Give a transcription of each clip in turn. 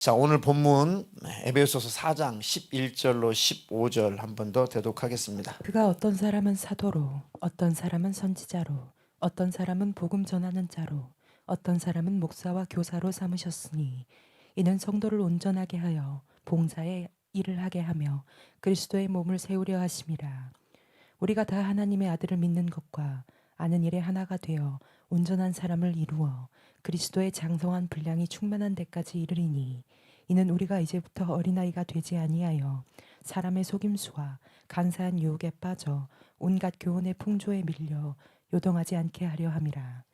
자, 오늘 본문 에베소서 4장 11절로 15절 한 번 더 대독하겠습니다. 그가 어떤 사람은 사도로, 어떤 사람은 선지자로, 어떤 사람은 복음 전하는 자로, 어떤 사람은 목사와 교사로 삼으셨으니 이는 성도를 온전하게 하여 봉사의 일을 하게 하며 그리스도의 몸을 세우려 하심이라. 우리가 다 하나님의 아들을 믿는 것과 아는 일에 하나가 되어 온전한 사람을 이루어 그리스도의 장성한 분량이 충만한 데까지 이르리니 이는 우리가 이제부터 어린아이가 되지 아니하여 사람의 속임수와 간사한 유혹에 빠져 온갖 교훈의 풍조에 밀려 요동하지 않게 하려 함이라.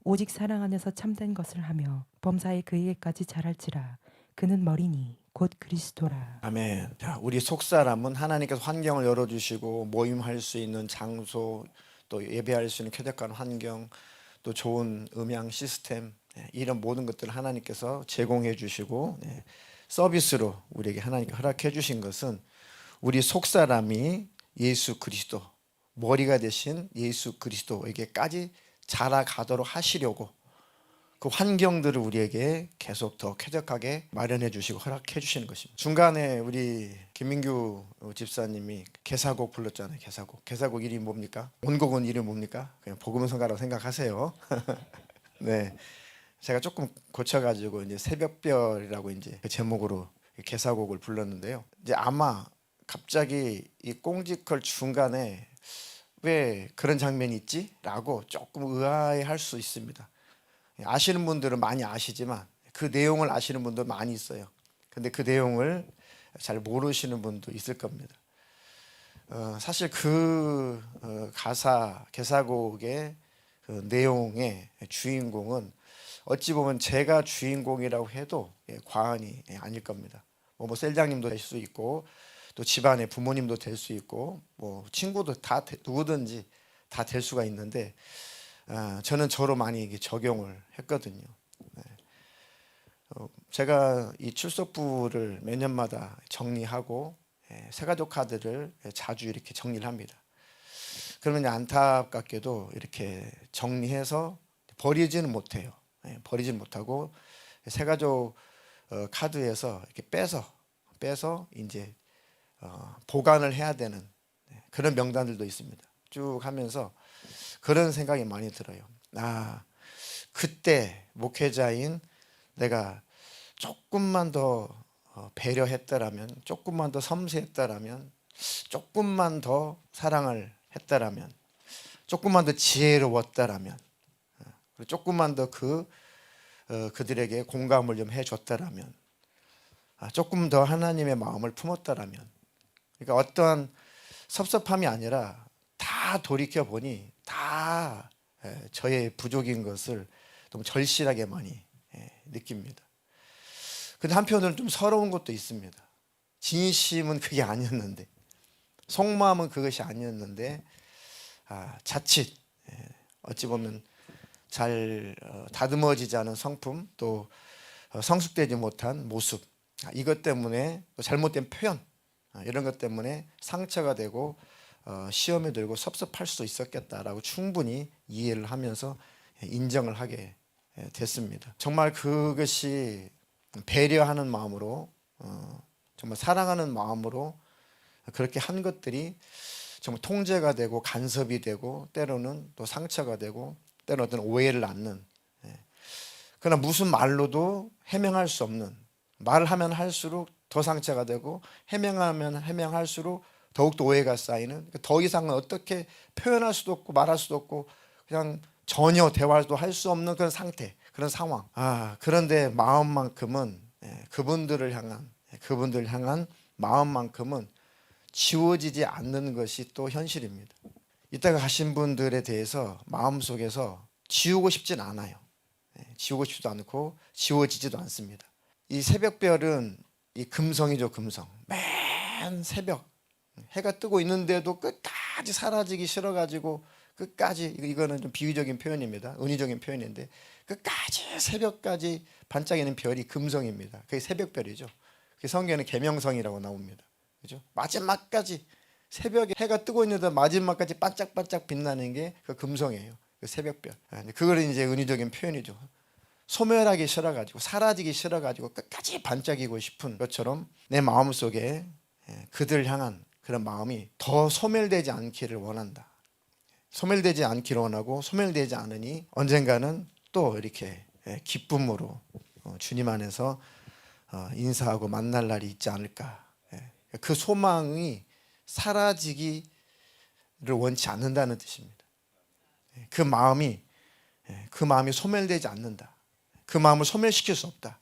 오직 사랑 안에서 참된 것을 하며 범사에 그에게까지 자랄지라. 그는 머리니 곧 그리스도라. 아멘. 자, 우리 속사람은 하나님께서 환경을 열어주시고 모임할 수 있는 장소, 또 예배할 수 있는 쾌적한 환경, 또 좋은 음향 시스템, 이런 모든 것들을 하나님께서 제공해 주시고 서비스로 우리에게 하나님께 허락해 주신 것은 우리 속사람이 예수 그리스도, 머리가 되신 예수 그리스도에게까지 자라가도록 하시려고 그 환경들을 우리에게 계속 더 쾌적하게 마련해 주시고 허락해 주시는 것입니다. 중간에 우리 김민규 집사님이 개사곡 불렀잖아요. 개사곡 이름이 뭡니까? 원곡은 이름이 뭡니까? 그냥 복음성가라고 생각하세요. 네, 제가 조금 고쳐가지고 이제 새벽별이라고 이제 그 제목으로 개사곡을 불렀는데요. 이제 아마 갑자기 이 꽁지컬 중간에 왜 그런 장면이 있지? 라고 조금 의아해할 수 있습니다. 아시는 분들은 많이 아시지만 그 내용을 아시는 분도 많이 있어요. 근데 그 내용을 잘 모르시는 분도 있을 겁니다. 사실 그 가사 개사곡의 그 내용의 주인공은 어찌 보면 제가 주인공이라고 해도 과언이 아닐 겁니다. 뭐 셀장님도 될 수 있고 또 집안의 부모님도 될 수 있고 뭐 친구도 다 누구든지 다 될 수가 있는데 저는 저로 많이 적용을 했거든요. 제가 이 출석부를 몇 년마다 정리하고 새가족 카드를 자주 이렇게 정리를 합니다. 그러면 안타깝게도 이렇게 정리해서 버리지는 못해요. 버리지는 못하고 새가족 카드에서 이렇게 빼서 이제 보관을 해야 되는 그런 명단들도 있습니다. 쭉 하면서 그런 생각이 많이 들어요. 그때 목회자인 내가 조금만 더 배려했더라면, 조금만 더 섬세했더라면, 조금만 더 사랑을 했더라면, 조금만 더 지혜로웠더라면, 조금만 더 그들에게 공감을 좀 해줬더라면, 조금 더 하나님의 마음을 품었더라면, 그러니까 어떠한 섭섭함이 아니라 다 돌이켜 보니 다 저의 부족인 것을 너무 절실하게 많이 느낍니다. 근데 한편으로는 좀 서러운 것도 있습니다. 진심은 그게 아니었는데, 속마음은 그것이 아니었는데 자칫 어찌 보면 잘 다듬어지지 않은 성품, 또 성숙되지 못한 모습, 이것 때문에 또 잘못된 표현, 이런 것 때문에 상처가 되고 시험에 들고 섭섭할 수 있었겠다라고 충분히 이해를 하면서 인정을 하게 됐습니다. 정말 그것이 배려하는 마음으로, 정말 사랑하는 마음으로 그렇게 한 것들이 정말 통제가 되고 간섭이 되고 때로는 또 상처가 되고 때로는 어떤 오해를 낳는, 그러나 무슨 말로도 해명할 수 없는, 말을 하면 할수록 더 상처가 되고 해명하면 해명할수록 더욱더 오해가 쌓이는, 더 이상은 어떻게 표현할 수도 없고 말할 수도 없고 그냥 전혀 대화도 할 수 없는 그런 상태, 그런 상황. 그런데 마음만큼은 그분들을 향한 마음만큼은 지워지지 않는 것이 또 현실입니다. 이따가 가신 분들에 대해서 마음속에서 지우고 싶진 않아요. 지우고 싶지도 않고 지워지지도 않습니다. 이 새벽별은 이 금성이죠, 금성. 맨 새벽 해가 뜨고 있는데도 끝까지 사라지기 싫어가지고 끝까지, 이거는 좀 비유적인 표현입니다. 은유적인 표현인데 끝까지 새벽까지 반짝이는 별이 금성입니다. 그게 새벽별이죠. 그 성경에는 계명성이라고 나옵니다. 그죠? 마지막까지 새벽에 해가 뜨고 있는데 마지막까지 반짝반짝 빛나는 게 그 금성이에요. 그 새벽별. 그걸 이제 은유적인 표현이죠. 소멸하기 싫어가지고 사라지기 싫어가지고 끝까지 반짝이고 싶은 것처럼 내 마음속에 그들 향한 그런 마음이 더 소멸되지 않기를 원한다. 소멸되지 않기를 원하고 소멸되지 않으니 언젠가는 또 이렇게 기쁨으로 주님 안에서 인사하고 만날 날이 있지 않을까. 그 소망이 사라지기를 원치 않는다는 뜻입니다. 그 마음이 소멸되지 않는다. 그 마음을 소멸시킬 수 없다.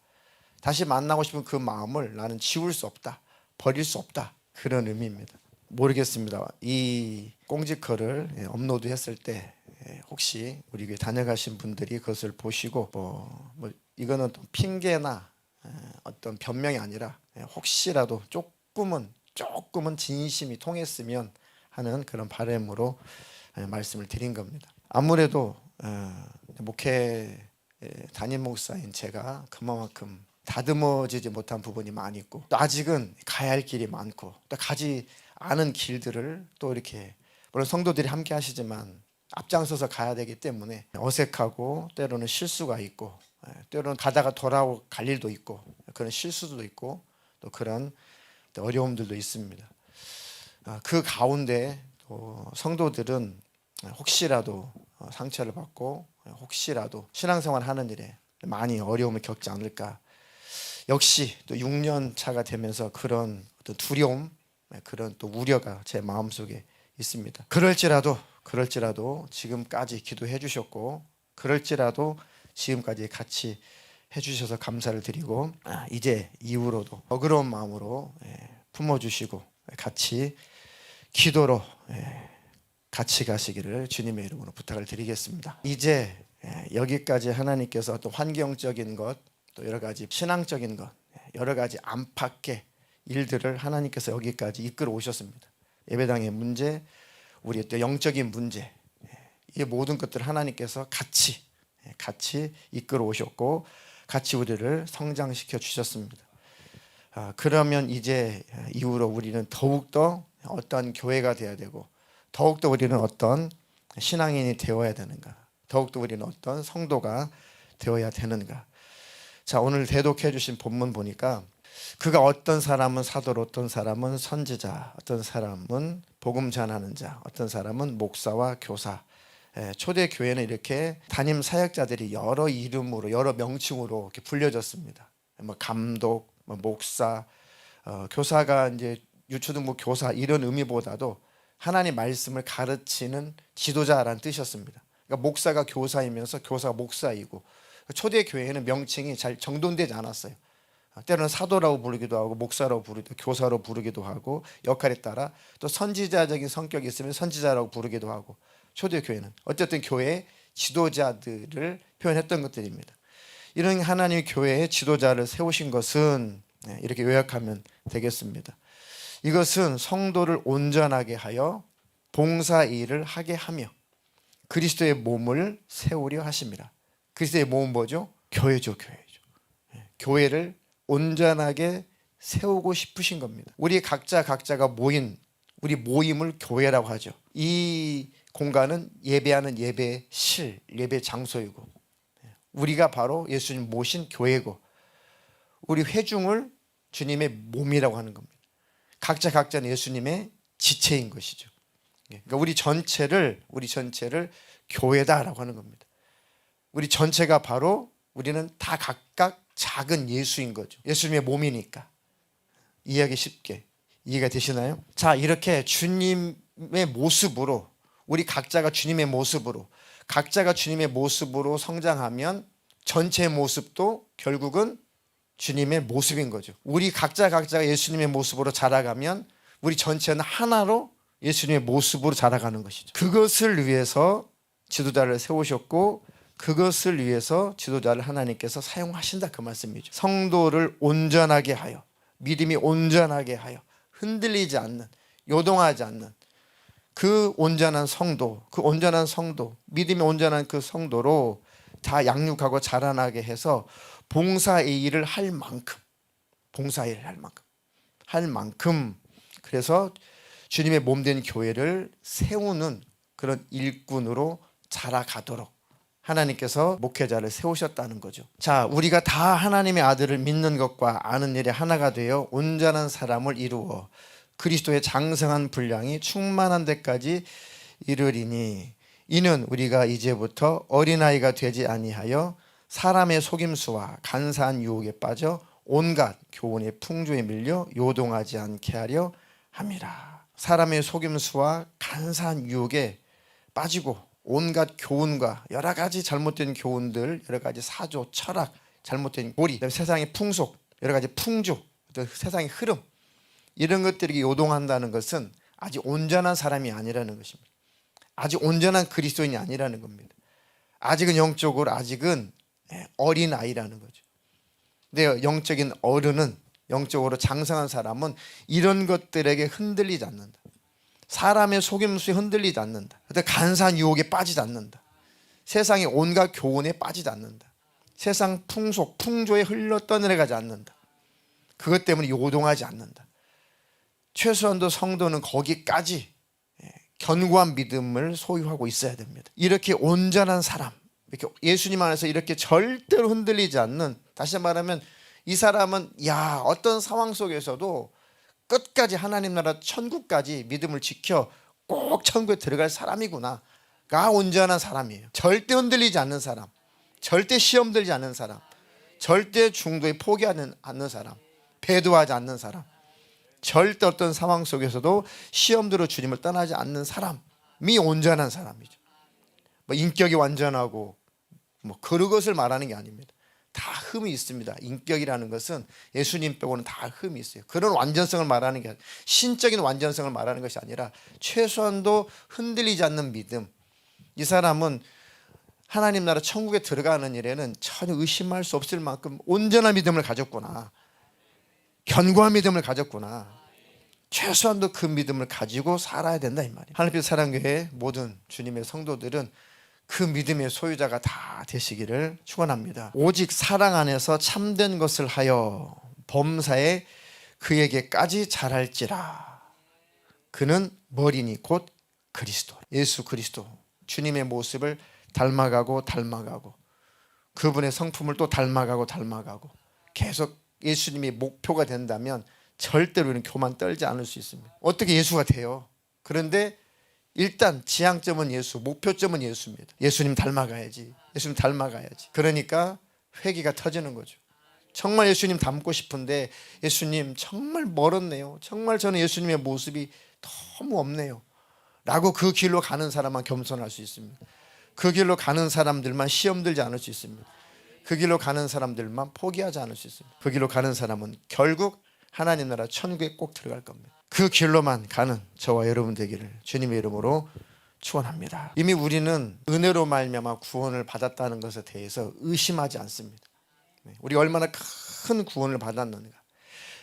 다시 만나고 싶은 그 마음을 나는 지울 수 없다. 버릴 수 없다. 그런 의미입니다. 모르겠습니다. 이 꽁지커를 업로드했을 때 혹시 우리 교회 다녀가신 분들이 그것을 보시고 뭐 이거는 핑계나 어떤 변명이 아니라 혹시라도 조금은 진심이 통했으면 하는 그런 바람으로 말씀을 드린 겁니다. 아무래도 목회 담임 목사인 제가 그만큼 다듬어지지 못한 부분이 많이 있고 또 아직은 가야 할 길이 많고 또 가지 않은 길들을 또 이렇게 물론 성도들이 함께 하시지만 앞장서서 가야 되기 때문에 어색하고 때로는 실수가 있고 때로는 가다가 돌아갈 일도 있고 그런 실수도 있고 또 그런 어려움들도 있습니다. 그 가운데 또 성도들은 혹시라도 상처를 받고 혹시라도 신앙생활 하는 일에 많이 어려움을 겪지 않을까. 역시 또 6년 차가 되면서 그런 어떤 두려움, 그런 또 우려가 제 마음속에 있습니다. 그럴지라도 지금까지 기도해 주셨고 그럴지라도 지금까지 같이 해주셔서 감사를 드리고 이제 이후로도 너그러운 마음으로 품어주시고 같이 기도로 같이 가시기를 주님의 이름으로 부탁을 드리겠습니다. 이제 여기까지 하나님께서 어떤 환경적인 것, 또 여러 가지 신앙적인 것, 여러 가지 안팎의 일들을 하나님께서 여기까지 이끌어 오셨습니다. 예배당의 문제, 우리의 또 영적인 문제, 이 모든 것들을 하나님께서 같이 이끌어 오셨고 같이 우리를 성장시켜 주셨습니다. 그러면 이제 이후로 우리는 더욱더 어떤 교회가 되어야 되고 더욱더 우리는 어떤 신앙인이 되어야 되는가, 더욱더 우리는 어떤 성도가 되어야 되는가. 자, 오늘 대독해 주신 본문 보니까 그가 어떤 사람은 사도로, 어떤 사람은 선지자, 어떤 사람은 복음 전하는 자, 어떤 사람은 목사와 교사. 초대 교회는 이렇게 담임 사역자들이 여러 이름으로 여러 명칭으로 이렇게 불려졌습니다. 뭐 감독, 뭐 목사, 교사가 이제 유초등부 교사 이런 의미보다도 하나님 말씀을 가르치는 지도자라는 뜻이었습니다. 그러니까 목사가 교사이면서 교사가 목사이고 초대 교회에는 명칭이 잘 정돈되지 않았어요. 때로는 사도라고 부르기도 하고 목사라고 부르기도 교사로 부르기도 하고 역할에 따라 또 선지자적인 성격이 있으면 선지자라고 부르기도 하고 초대 교회는 어쨌든 교회의 지도자들을 표현했던 것들입니다. 이런 하나님의 교회의 지도자를 세우신 것은 이렇게 요약하면 되겠습니다. 이것은 성도를 온전하게 하여 봉사 일을 하게 하며 그리스도의 몸을 세우려 하심이라. 그리스도의 몸은 뭐죠? 교회죠. 교회를 온전하게 세우고 싶으신 겁니다. 우리 각자가 모인 우리 모임을 교회라고 하죠. 이 공간은 예배하는 예배실, 예배 장소이고 우리가 바로 예수님 모신 교회고 우리 회중을 주님의 몸이라고 하는 겁니다. 각자는 예수님의 지체인 것이죠. 그러니까 우리 전체를 교회다라고 하는 겁니다. 우리 전체가 바로 우리는 다 각각 작은 예수인 거죠. 예수님의 몸이니까. 이해하기 쉽게 이해가 되시나요? 자, 이렇게 주님의 모습으로 우리 각자가 주님의 모습으로 성장하면 전체의 모습도 결국은 주님의 모습인 거죠. 우리 각자가 예수님의 모습으로 자라가면 우리 전체는 하나로 예수님의 모습으로 자라가는 것이죠. 그것을 위해서 지도자를 세우셨고 그것을 위해서 지도자를 하나님께서 사용하신다 그 말씀이죠. 성도를 온전하게 하여 믿음이 온전하게 하여 흔들리지 않는 요동하지 않는 그 온전한 성도 믿음이 온전한 그 성도로 다 양육하고 자라나게 해서 봉사의 일을 할 만큼 그래서 주님의 몸된 교회를 세우는 그런 일꾼으로 자라가도록 하나님께서 목회자를 세우셨다는 거죠. 자, 우리가 다 하나님의 아들을 믿는 것과 아는 일에 하나가 되어 온전한 사람을 이루어 그리스도의 장성한 분량이 충만한 데까지 이르리니 이는 우리가 이제부터 어린아이가 되지 아니하여 사람의 속임수와 간사한 유혹에 빠져 온갖 교훈의 풍조에 밀려 요동하지 않게 하려 함이라. 사람의 속임수와 간사한 유혹에 빠지고 온갖 교훈과 여러 가지 잘못된 교훈들, 여러 가지 사조, 철학, 잘못된 고리, 세상의 풍속, 여러 가지 풍조, 또 세상의 흐름, 이런 것들이 요동한다는 것은 아직 온전한 사람이 아니라는 것입니다. 아직 온전한 그리스도인이 아니라는 겁니다. 아직은 영적으로 아직은 어린 아이라는 거죠. 근데 영적인 어른은, 영적으로 장성한 사람은 이런 것들에게 흔들리지 않는다. 사람의 속임수에 흔들리지 않는다. 간사한 유혹에 빠지지 않는다. 세상의 온갖 교훈에 빠지지 않는다. 세상 풍속, 풍조에 흘러 떠내려가지 않는다. 그것 때문에 요동하지 않는다. 최소한도 성도는 거기까지 견고한 믿음을 소유하고 있어야 됩니다. 이렇게 온전한 사람, 이렇게 예수님 안에서 이렇게 절대로 흔들리지 않는, 다시 말하면 이 사람은 어떤 상황 속에서도 끝까지 하나님 나라 천국까지 믿음을 지켜 꼭 천국에 들어갈 사람이구나가 온전한 사람이에요. 절대 흔들리지 않는 사람, 절대 시험 들지 않는 사람, 절대 중도에 포기하지 않는 사람, 배도하지 않는 사람, 절대 어떤 상황 속에서도 시험대로 주님을 떠나지 않는 사람이 온전한 사람이죠. 인격이 완전하고 그것을 말하는 게 아닙니다. 다 흠이 있습니다. 인격이라는 것은 예수님 빼고는 다 흠이 있어요. 그런 완전성을 말하는 게 아니라, 신적인 완전성을 말하는 것이 아니라 최소한도 흔들리지 않는 믿음. 이 사람은 하나님 나라 천국에 들어가는 일에는 전혀 의심할 수 없을 만큼 온전한 믿음을 가졌구나, 견고한 믿음을 가졌구나, 최소한도 그 믿음을 가지고 살아야 된다, 이 말이에요. 하나님의 사랑교회 모든 주님의 성도들은 그 믿음의 소유자가 다 되시기를 축원합니다. 오직 사랑 안에서 참된 것을 하여 범사에 그에게까지 잘할지라. 그는 머리니 곧 그리스도, 예수 그리스도, 주님의 모습을 닮아가고 그분의 성품을 또 닮아가고 계속 예수님이 목표가 된다면 절대로 우리는 교만 떨지 않을 수 있습니다. 어떻게 예수가 돼요? 그런데 일단 지향점은 예수, 목표점은 예수입니다. 예수님 닮아가야지. 그러니까 회개가 터지는 거죠. 정말 예수님 닮고 싶은데 예수님 정말 멀었네요. 정말 저는 예수님의 모습이 너무 없네요 라고 그 길로 가는 사람만 겸손할 수 있습니다. 그 길로 가는 사람들만 시험 들지 않을 수 있습니다. 그 길로 가는 사람들만 포기하지 않을 수 있습니다. 그 길로 가는 사람은 결국 하나님 나라 천국에 꼭 들어갈 겁니다. 그 길로만 가는 저와 여러분 되기를 주님의 이름으로 축원합니다. 이미 우리는 은혜로 말미암아 구원을 받았다는 것에 대해서 의심하지 않습니다. 우리가 얼마나 큰 구원을 받았는가.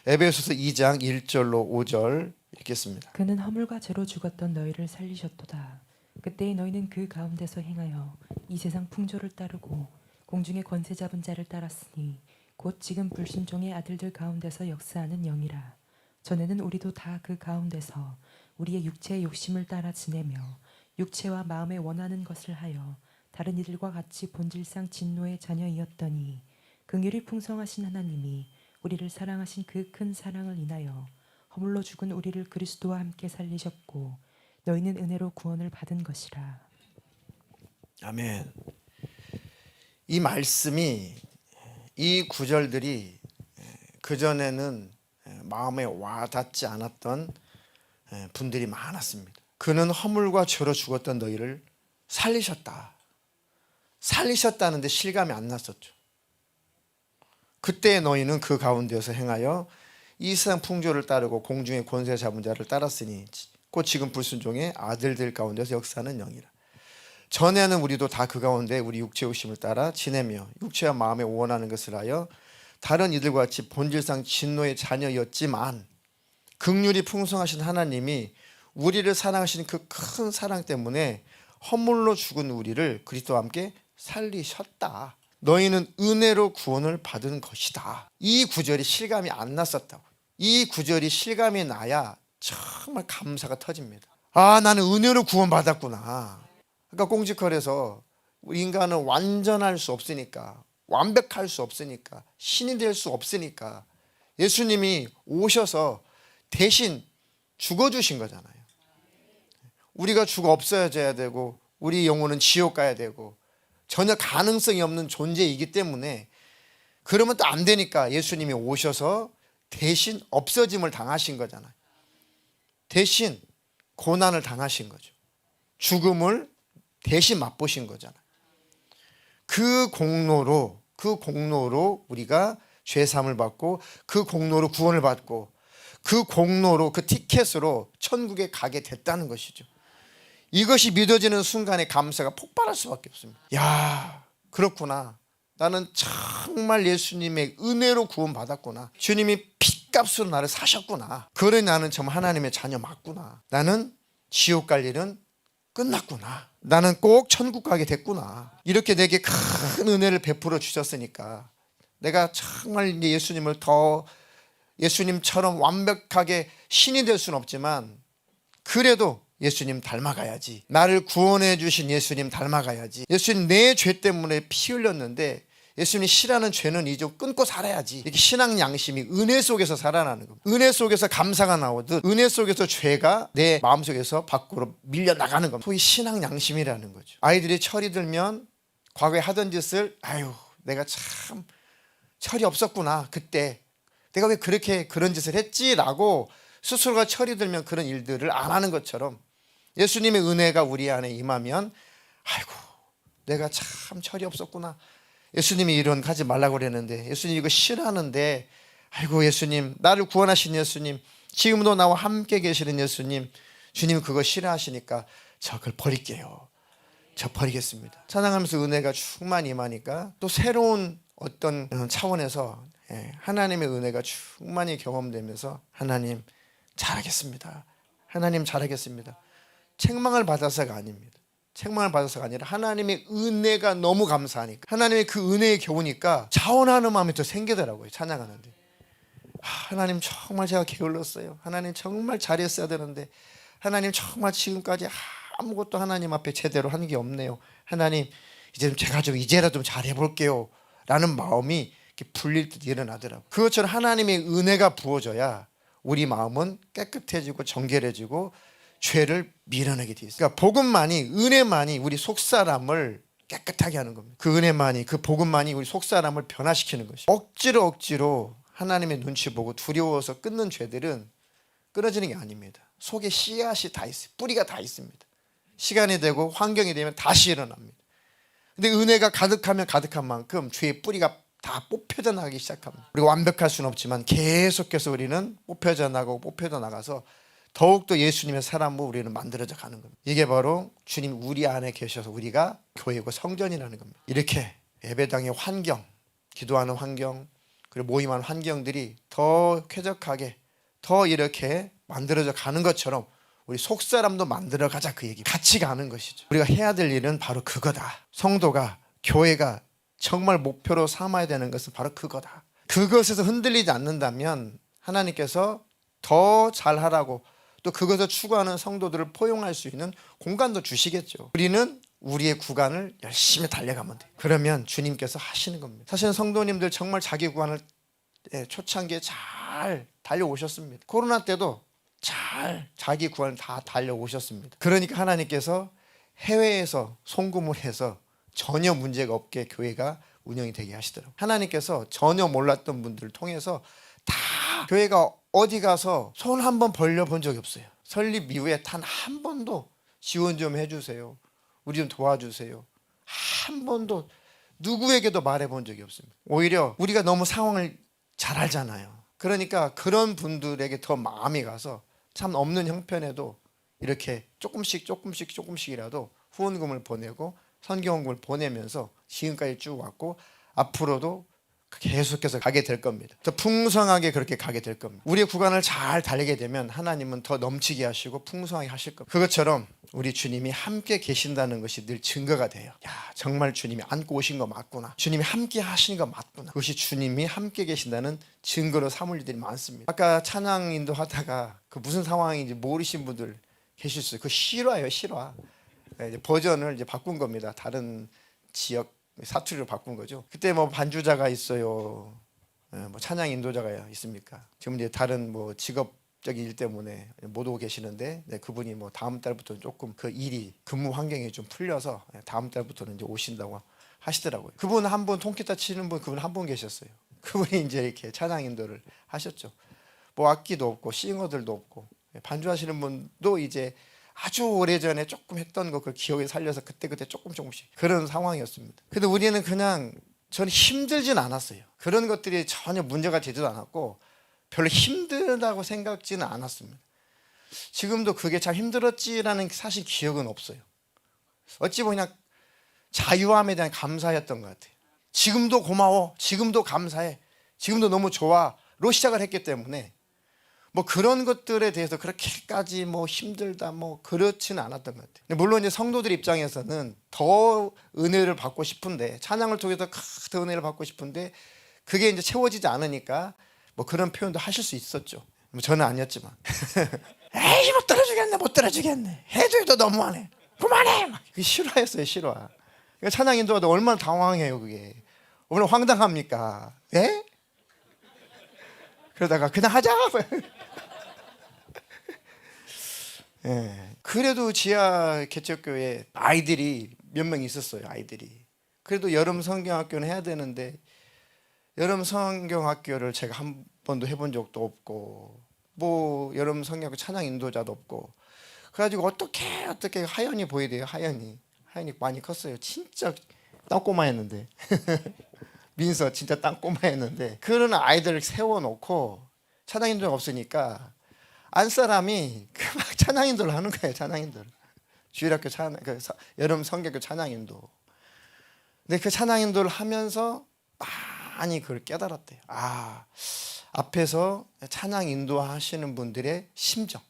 에베소서 2장 1절로 5절 읽겠습니다. 그는 허물과 죄로 죽었던 너희를 살리셨도다. 그때의 너희는 그 가운데서 행하여 이 세상 풍조를 따르고 공중의 권세 잡은 자를 따랐으니 곧 지금 불순종의 아들들 가운데서 역사하는 영이라. 전에는 우리도 다 그 가운데서 우리의 육체의 욕심을 따라 지내며 육체와 마음에 원하는 것을 하여 다른 이들과 같이 본질상 진노의 자녀이었더니 긍휼이 풍성하신 하나님이 우리를 사랑하신 그 큰 사랑을 인하여 허물로 죽은 우리를 그리스도와 함께 살리셨고 너희는 은혜로 구원을 받은 것이라. 아멘. 이 말씀이, 이 구절들이 그전에는 마음에 와닿지 않았던 분들이 많았습니다. 그는 허물과 죄로 죽었던 너희를 살리셨다는데 실감이 안 났었죠. 그때 너희는 그 가운데서 행하여 이 세상 풍조를 따르고 공중의 권세 잡은 자를 따랐으니 곧 지금 불순종의 아들들 가운데서 역사하는 영이라. 전에는 우리도 다 그 가운데 우리 육체의 욕심을 따라 지내며 육체와 마음에 원하는 것을 하여 다른 이들과 같이 본질상 진노의 자녀였지만 긍휼이 풍성하신 하나님이 우리를 사랑하시는 그 큰 사랑 때문에 허물로 죽은 우리를 그리스도와 함께 살리셨다. 너희는 은혜로 구원을 받은 것이다. 이 구절이 실감이 안 났었다고. 이 구절이 실감이 나야 정말 감사가 터집니다. 아, 나는 은혜로 구원받았구나. 그러니까 꽁지컬에서 우리 인간은 완전할 수 없으니까, 완벽할 수 없으니까, 신이 될 수 없으니까 예수님이 오셔서 대신 죽어주신 거잖아요. 우리가 죽어 없어져야 되고 우리 영혼은 지옥 가야 되고 전혀 가능성이 없는 존재이기 때문에, 그러면 또 안 되니까 예수님이 오셔서 대신 없어짐을 당하신 거잖아요. 대신 고난을 당하신 거죠. 죽음을 대신 맛보신 거잖아요. 그 공로로 우리가 죄사함을 받고, 그 공로로 구원을 받고, 그 공로로, 그 티켓으로 천국에 가게 됐다는 것이죠. 이것이 믿어지는 순간에 감사가 폭발할 수밖에 없습니다. 야, 그렇구나. 나는 정말 예수님의 은혜로 구원받았구나. 주님이 핏값으로 나를 사셨구나. 그래, 나는 정말 하나님의 자녀 맞구나. 나는 지옥 갈 일은 끝났구나. 나는 꼭 천국 가게 됐구나. 이렇게 내게 큰 은혜를 베풀어 주셨으니까 내가 정말 이제 예수님을 더 예수님처럼 완벽하게 신이 될 수는 없지만 그래도 예수님 닮아가야지. 나를 구원해 주신 예수님 닮아가야지. 예수님 내 죄 때문에 피 흘렸는데 예수님이 싫어하는 죄는 이제 끊고 살아야지. 이렇게 신앙 양심이 은혜 속에서 살아나는 겁니다. 은혜 속에서 감사가 나오듯 은혜 속에서 죄가 내 마음속에서 밖으로 밀려나가는 겁니다. 소위 신앙 양심이라는 거죠. 아이들이 철이 들면 과거에 하던 짓을, 아유, 내가 참 철이 없었구나. 그때 내가 왜 그렇게 그런 짓을 했지라고 스스로가 철이 들면 그런 일들을 안 하는 것처럼 예수님의 은혜가 우리 안에 임하면, 아이고, 내가 참 철이 없었구나. 예수님이 이런 하지 말라고 그랬는데, 예수님 이거 싫어하는데, 아이고, 예수님, 나를 구원하신 예수님, 지금도 나와 함께 계시는 예수님, 주님 그거 싫어하시니까 저 그걸 버릴게요. 저 버리겠습니다. 찬양하면서 은혜가 충만히 임하니까 또 새로운 어떤 차원에서 하나님의 은혜가 충만히 경험되면서, 하나님 잘하겠습니다. 하나님 잘하겠습니다. 책망을 받아서가 아닙니다. 책망을 받아서가 아니라 하나님의 은혜가 너무 감사하니까, 하나님의 그 은혜에 겨우니까 자원하는 마음이 더 생기더라고요. 찬양하는데, 하나님 정말 제가 게을렀어요. 하나님 정말 잘했어야 되는데, 하나님 정말 지금까지 아무것도 하나님 앞에 제대로 한 게 없네요. 하나님 이제 제가 좀 이제라도 좀 잘해볼게요 라는 마음이 이렇게 불릴 듯 일어나더라고요. 그것처럼 하나님의 은혜가 부어져야 우리 마음은 깨끗해지고 정결해지고 죄를 밀어내게 돼 있어요. 그러니까 복음만이, 은혜만이 우리 속사람을 깨끗하게 하는 겁니다. 그 은혜만이, 그 복음만이 우리 속사람을 변화시키는 것이죠. 억지로 하나님의 눈치 보고 두려워서 끊는 죄들은 끊어지는 게 아닙니다. 속에 씨앗이 다 있어요. 뿌리가 다 있습니다. 시간이 되고 환경이 되면 다시 일어납니다. 근데 은혜가 가득하면 가득한 만큼 죄의 뿌리가 다 뽑혀져 나가기 시작합니다. 우리가 완벽할 수는 없지만 계속해서 우리는 뽑혀져 나가서 더욱더 예수님의 사람으로 우리는 만들어져 가는 겁니다. 이게 바로 주님 우리 안에 계셔서 우리가 교회고 성전이라는 겁니다. 이렇게 예배당의 환경, 기도하는 환경, 그리고 모임하는 환경들이 더 쾌적하게, 더 이렇게 만들어져 가는 것처럼 우리 속사람도 만들어 가자, 그 얘기. 같이 가는 것이죠. 우리가 해야 될 일은 바로 그거다. 성도가, 교회가 정말 목표로 삼아야 되는 것은 바로 그거다. 그것에서 흔들리지 않는다면 하나님께서 더 잘하라고, 또 그것을 추구하는 성도들을 포용할 수 있는 공간도 주시겠죠. 우리는 우리의 구간을 열심히 달려가면 돼요. 그러면 주님께서 하시는 겁니다. 사실은 성도님들 정말 자기 구간을 초창기에 잘 달려오셨습니다. 코로나 때도 잘 자기 구간을 다 달려오셨습니다. 그러니까 하나님께서 해외에서 송금을 해서 전혀 문제가 없게 교회가 운영이 되게 하시더라고요. 하나님께서 전혀 몰랐던 분들을 통해서 다 교회가 어디 가서 손 한 번 벌려본 적이 없어요. 설립 이후에 단 한 번도 지원 좀 해주세요, 우리 좀 도와주세요, 한 번도 누구에게도 말해본 적이 없습니다. 오히려 우리가 너무 상황을 잘 알잖아요. 그러니까 그런 분들에게 더 마음이 가서 참 없는 형편에도 이렇게 조금씩이라도 후원금을 보내고 선교원금을 보내면서 지금까지 쭉 왔고 앞으로도 계속해서 가게 될 겁니다. 더 풍성하게 그렇게 가게 될 겁니다. 우리의 구간을 잘 달리게 되면 하나님은 더 넘치게 하시고 풍성하게 하실 겁니다. 그것처럼 우리 주님이 함께 계신다는 것이 늘 증거가 돼요. 야, 정말 주님이 안고 오신 거 맞구나. 주님이 함께 하시는 거 맞구나. 그것이 주님이 함께 계신다는 증거로 삼을 일들이 많습니다. 아까 찬양 인도하다가 그 무슨 상황인지 모르신 분들 계실 수 있어요. 그 실화예요, 실화. 이제 버전을 이제 바꾼 겁니다. 다른 지역 사투리로 바꾼 거죠. 그때 뭐 반주자가 있어요. 뭐 찬양 인도자가 있습니까? 지금 이제 다른 뭐 직업적인 일 때문에 못 오고 계시는데 그분이 뭐 다음 달부터 조금 그 일이 근무 환경이 좀 풀려서 다음 달부터는 이제 오신다고 하시더라고요. 그분 한 분 통기타 치는 분 그분 한 분 계셨어요. 그분이 이제 이렇게 찬양 인도를 하셨죠. 뭐 악기도 없고 싱어들도 없고 반주하시는 분도 이제 아주 오래전에 조금 했던 거 그 기억에 살려서 그때 조금씩 그런 상황이었습니다. 근데 우리는 그냥 저는 힘들진 않았어요. 그런 것들이 전혀 문제가 되지도 않았고 별로 힘들다고 생각지는 않았습니다. 지금도 그게 참 힘들었지라는 사실 기억은 없어요. 어찌 보면 그냥 자유함에 대한 감사였던 것 같아요. 지금도 고마워, 지금도 감사해, 지금도 너무 좋아로 시작을 했기 때문에 뭐 그런 것들에 대해서 그렇게까지 뭐 힘들다 뭐 그렇지는 않았던 것 같아요. 물론 이제 성도들 입장에서는 더 은혜를 받고 싶은데 찬양을 통해서 더 은혜를 받고 싶은데 그게 이제 채워지지 않으니까 뭐 그런 표현도 하실 수 있었죠. 뭐 저는 아니었지만 에이 못 들어주겠네 해도 너무하네 그만해 막 그게 실화였어요. 실화. 그러니까 찬양 인도하다 얼마나 당황해요. 그게 얼마나 황당합니까? 예? 그러다가 그냥 하자. 예. 그래도 지하 개척교회 아이들이 몇 명 있었어요. 아이들이. 그래도 여름 성경학교는 해야 되는데 여름 성경학교를 제가 한 번도 해본 적도 없고 뭐 여름 성경학교 찬양 인도자도 없고 그래가지고 어떻게 하연이 보여야 돼요. 하연이 많이 컸어요. 진짜 땅꼬마였는데 민서 진짜 땅꼬마였는데 그런 아이들을 세워놓고 찬양 인도가 없으니까 안 사람이 막 찬양 인도를 하는 거예요. 찬양 인도를 주일학교 여름 성경학교 찬양 인도. 근데 그 찬양 인도를 하면서 많이 그걸 깨달았대요. 아, 앞에서 찬양 인도하시는 분들의 심정,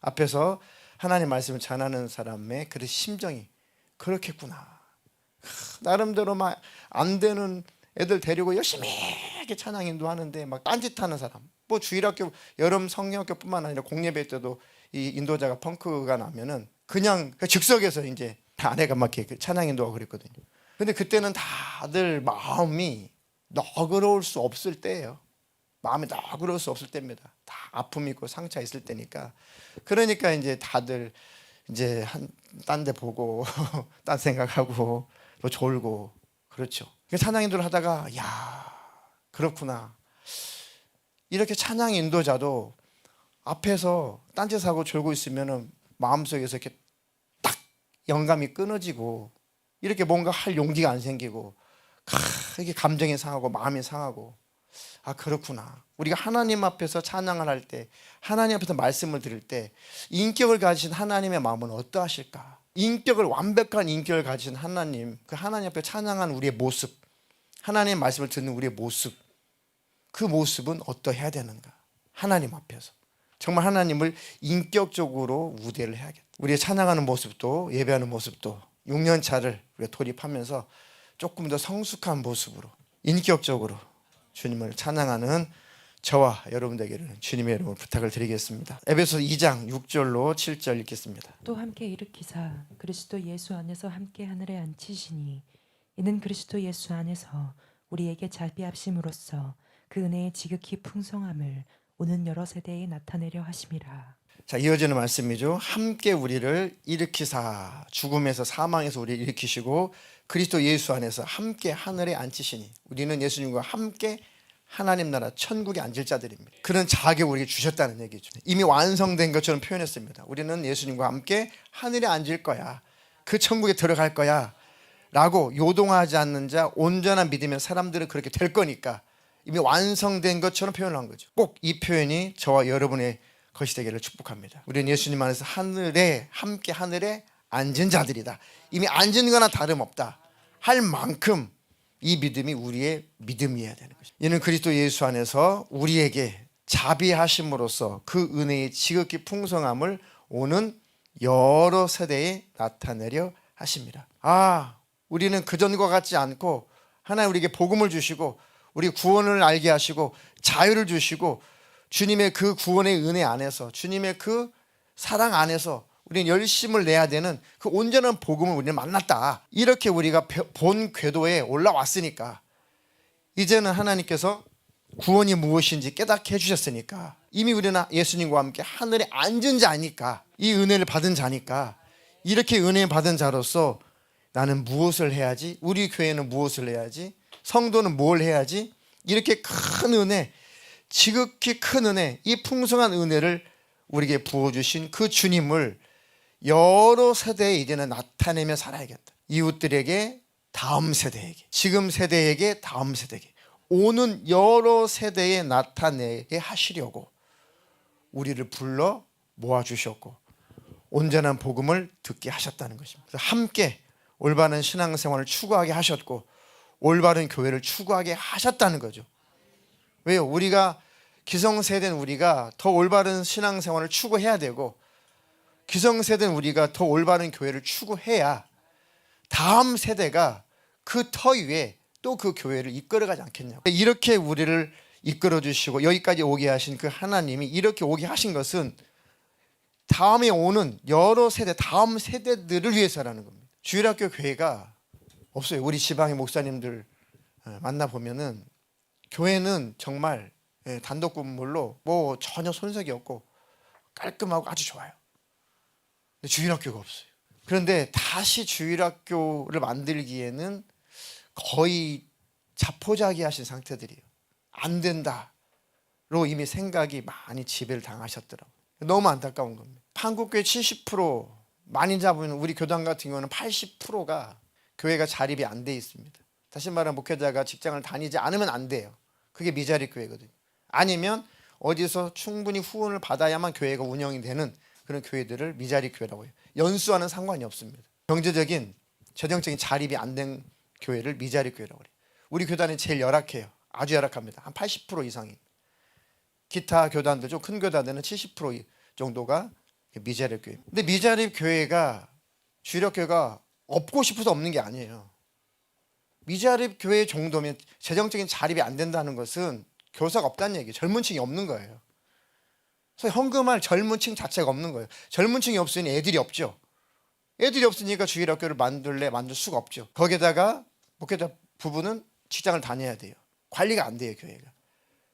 앞에서 하나님 말씀을 전하는 사람의 그 심정이 그렇겠구나. 나름대로 막 안 되는 애들 데리고 열심히 이렇게 찬양 인도하는데 막 딴짓하는 사람. 뭐 주일학교 여름 성경학교뿐만 아니라 공예배 때도 이 인도자가 펑크가 나면은 그냥 즉석에서 이제 아내가 막 이렇게 찬양 인도하고 그랬거든요. 근데 그때는 다들 마음이 너그러울 수 없을 때예요. 마음이 너그러울 수 없을 때입니다. 다 아픔이 있고 상처가 있을 때니까. 그러니까 이제 다들 이제 딴 데 보고 딴 생각하고 뭐 졸고 그렇죠. 찬양 인도를 하다가 야 그렇구나. 이렇게 찬양 인도자도 앞에서 딴짓하고 졸고 있으면은 마음속에서 이렇게 딱 영감이 끊어지고 이렇게 뭔가 할 용기가 안 생기고 이게 감정이 상하고 마음이 상하고 아 그렇구나. 우리가 하나님 앞에서 찬양을 할 때 하나님 앞에서 말씀을 드릴 때 인격을 가지신 하나님의 마음은 어떠하실까? 완벽한 인격을 가지신 하나님, 그 하나님 앞에 찬양한 우리의 모습, 하나님의 말씀을 듣는 우리의 모습, 그 모습은 어떠해야 되는가? 하나님 앞에서 정말 하나님을 인격적으로 우대를 해야겠다. 우리의 찬양하는 모습도 예배하는 모습도 6년 차를 우리가 돌입하면서 조금 더 성숙한 모습으로 인격적으로 주님을 찬양하는 저와 여러분들에게는 주님의 이름으로 부탁을 드리겠습니다. 에베소 2장 6절로 7절 읽겠습니다. 또 함께 일으키사 그리스도 예수 안에서 함께 하늘에 앉히시니 이는 그리스도 예수 안에서 우리에게 잘비하심으로써 그 은혜의 지극히 풍성함을 오는 여러 세대에 나타내려 하심이라. 자, 이어지는 말씀이죠. 함께 우리를 일으키사 죽음에서 사망에서 우리를 일으키시고 그리스도 예수 안에서 함께 하늘에 앉히시니 우리는 예수님과 함께 하나님 나라 천국에 앉을 자들입니다. 그런 자격을 우리에게 주셨다는 얘기죠. 이미 완성된 것처럼 표현했습니다. 우리는 예수님과 함께 하늘에 앉을 거야. 그 천국에 들어갈 거야 라고 요동하지 않는 자 온전한 믿음의 사람들은 그렇게 될 거니까 이미 완성된 것처럼 표현을 한 거죠. 꼭 이 표현이 저와 여러분의 것이 되기를 축복합니다. 우리는 예수님 안에서 함께 하늘에 앉은 자들이다. 이미 앉은 거나 다름없다 할 만큼 이 믿음이 우리의 믿음이어야 되는 것입니다. 이는 그리스도 예수 안에서 우리에게 자비하심으로써 그 은혜의 지극히 풍성함을 오는 여러 세대에 나타내려 하십니다. 우리는 그전과 같지 않고 하나님 우리에게 복음을 주시고 우리 구원을 알게 하시고 자유를 주시고 주님의 그 구원의 은혜 안에서 주님의 그 사랑 안에서 우리는 열심을 내야 되는 그 온전한 복음을 우리는 만났다. 이렇게 우리가 본 궤도에 올라왔으니까 이제는 하나님께서 구원이 무엇인지 깨닫게 해주셨으니까 이미 우리는 예수님과 함께 하늘에 앉은 자니까 이 은혜를 받은 자니까 이렇게 은혜 받은 자로서 나는 무엇을 해야지? 우리 교회는 무엇을 해야지? 성도는 뭘 해야지? 이렇게 큰 은혜, 지극히 큰 은혜, 이 풍성한 은혜를 우리에게 부어주신 그 주님을 여러 세대에 이제는 나타내며 살아야겠다. 이웃들에게, 다음 세대에게, 지금 세대에게, 다음 세대에게, 오는 여러 세대에 나타내게 하시려고 우리를 불러 모아주셨고 온전한 복음을 듣게 하셨다는 것입니다. 그래서 함께 올바른 신앙생활을 추구하게 하셨고 올바른 교회를 추구하게 하셨다는 거죠. 왜요? 우리가 기성세대는 우리가 더 올바른 신앙생활을 추구해야 되고 기성세대는 우리가 더 올바른 교회를 추구해야 다음 세대가 그 터 위에 또 그 교회를 이끌어가지 않겠냐고. 이렇게 우리를 이끌어 주시고 여기까지 오게 하신 그 하나님이 이렇게 오게 하신 것은 다음에 오는 여러 세대, 다음 세대들을 위해서라는 겁니다. 주일학교 교회가 없어요. 우리 지방의 목사님들 만나보면은 교회는 정말 단독 건물로 뭐 전혀 손색이 없고 깔끔하고 아주 좋아요. 근데 주일학교가 없어요. 그런데 다시 주일학교를 만들기에는 거의 자포자기하신 상태들이에요. 안 된다로 이미 생각이 많이 지배를 당하셨더라고요. 너무 안타까운 겁니다. 한국교회 70% 많이 잡으면 우리 교단 같은 경우는 80%가 교회가 자립이 안 돼 있습니다. 다시 말하면 목회자가 직장을 다니지 않으면 안 돼요. 그게 미자립 교회거든요. 아니면 어디서 충분히 후원을 받아야만 교회가 운영이 되는 그런 교회들을 미자립 교회라고 해요. 연수와는 상관이 없습니다. 경제적인 재정적인 자립이 안 된 교회를 미자립 교회라고 해요. 우리 교단이 제일 열악해요. 아주 열악합니다. 한 80% 이상이. 기타 교단들, 좀 큰 교단들은 70% 정도가 미자립 교회. 근데 미자립 교회가 주일학 교회가 없고 싶어서 없는 게 아니에요. 미자립 교회 정도면 재정적인 자립이 안 된다는 것은 교사가 없다는 얘기예요. 젊은 층이 없는 거예요. 그래서 헌금할 젊은 층 자체가 없는 거예요. 젊은 층이 없으니 애들이 없죠. 애들이 없으니까 주일학교를 만들 수가 없죠. 거기에다가 목회자 부부는 직장을 다녀야 돼요. 관리가 안 돼요, 교회가.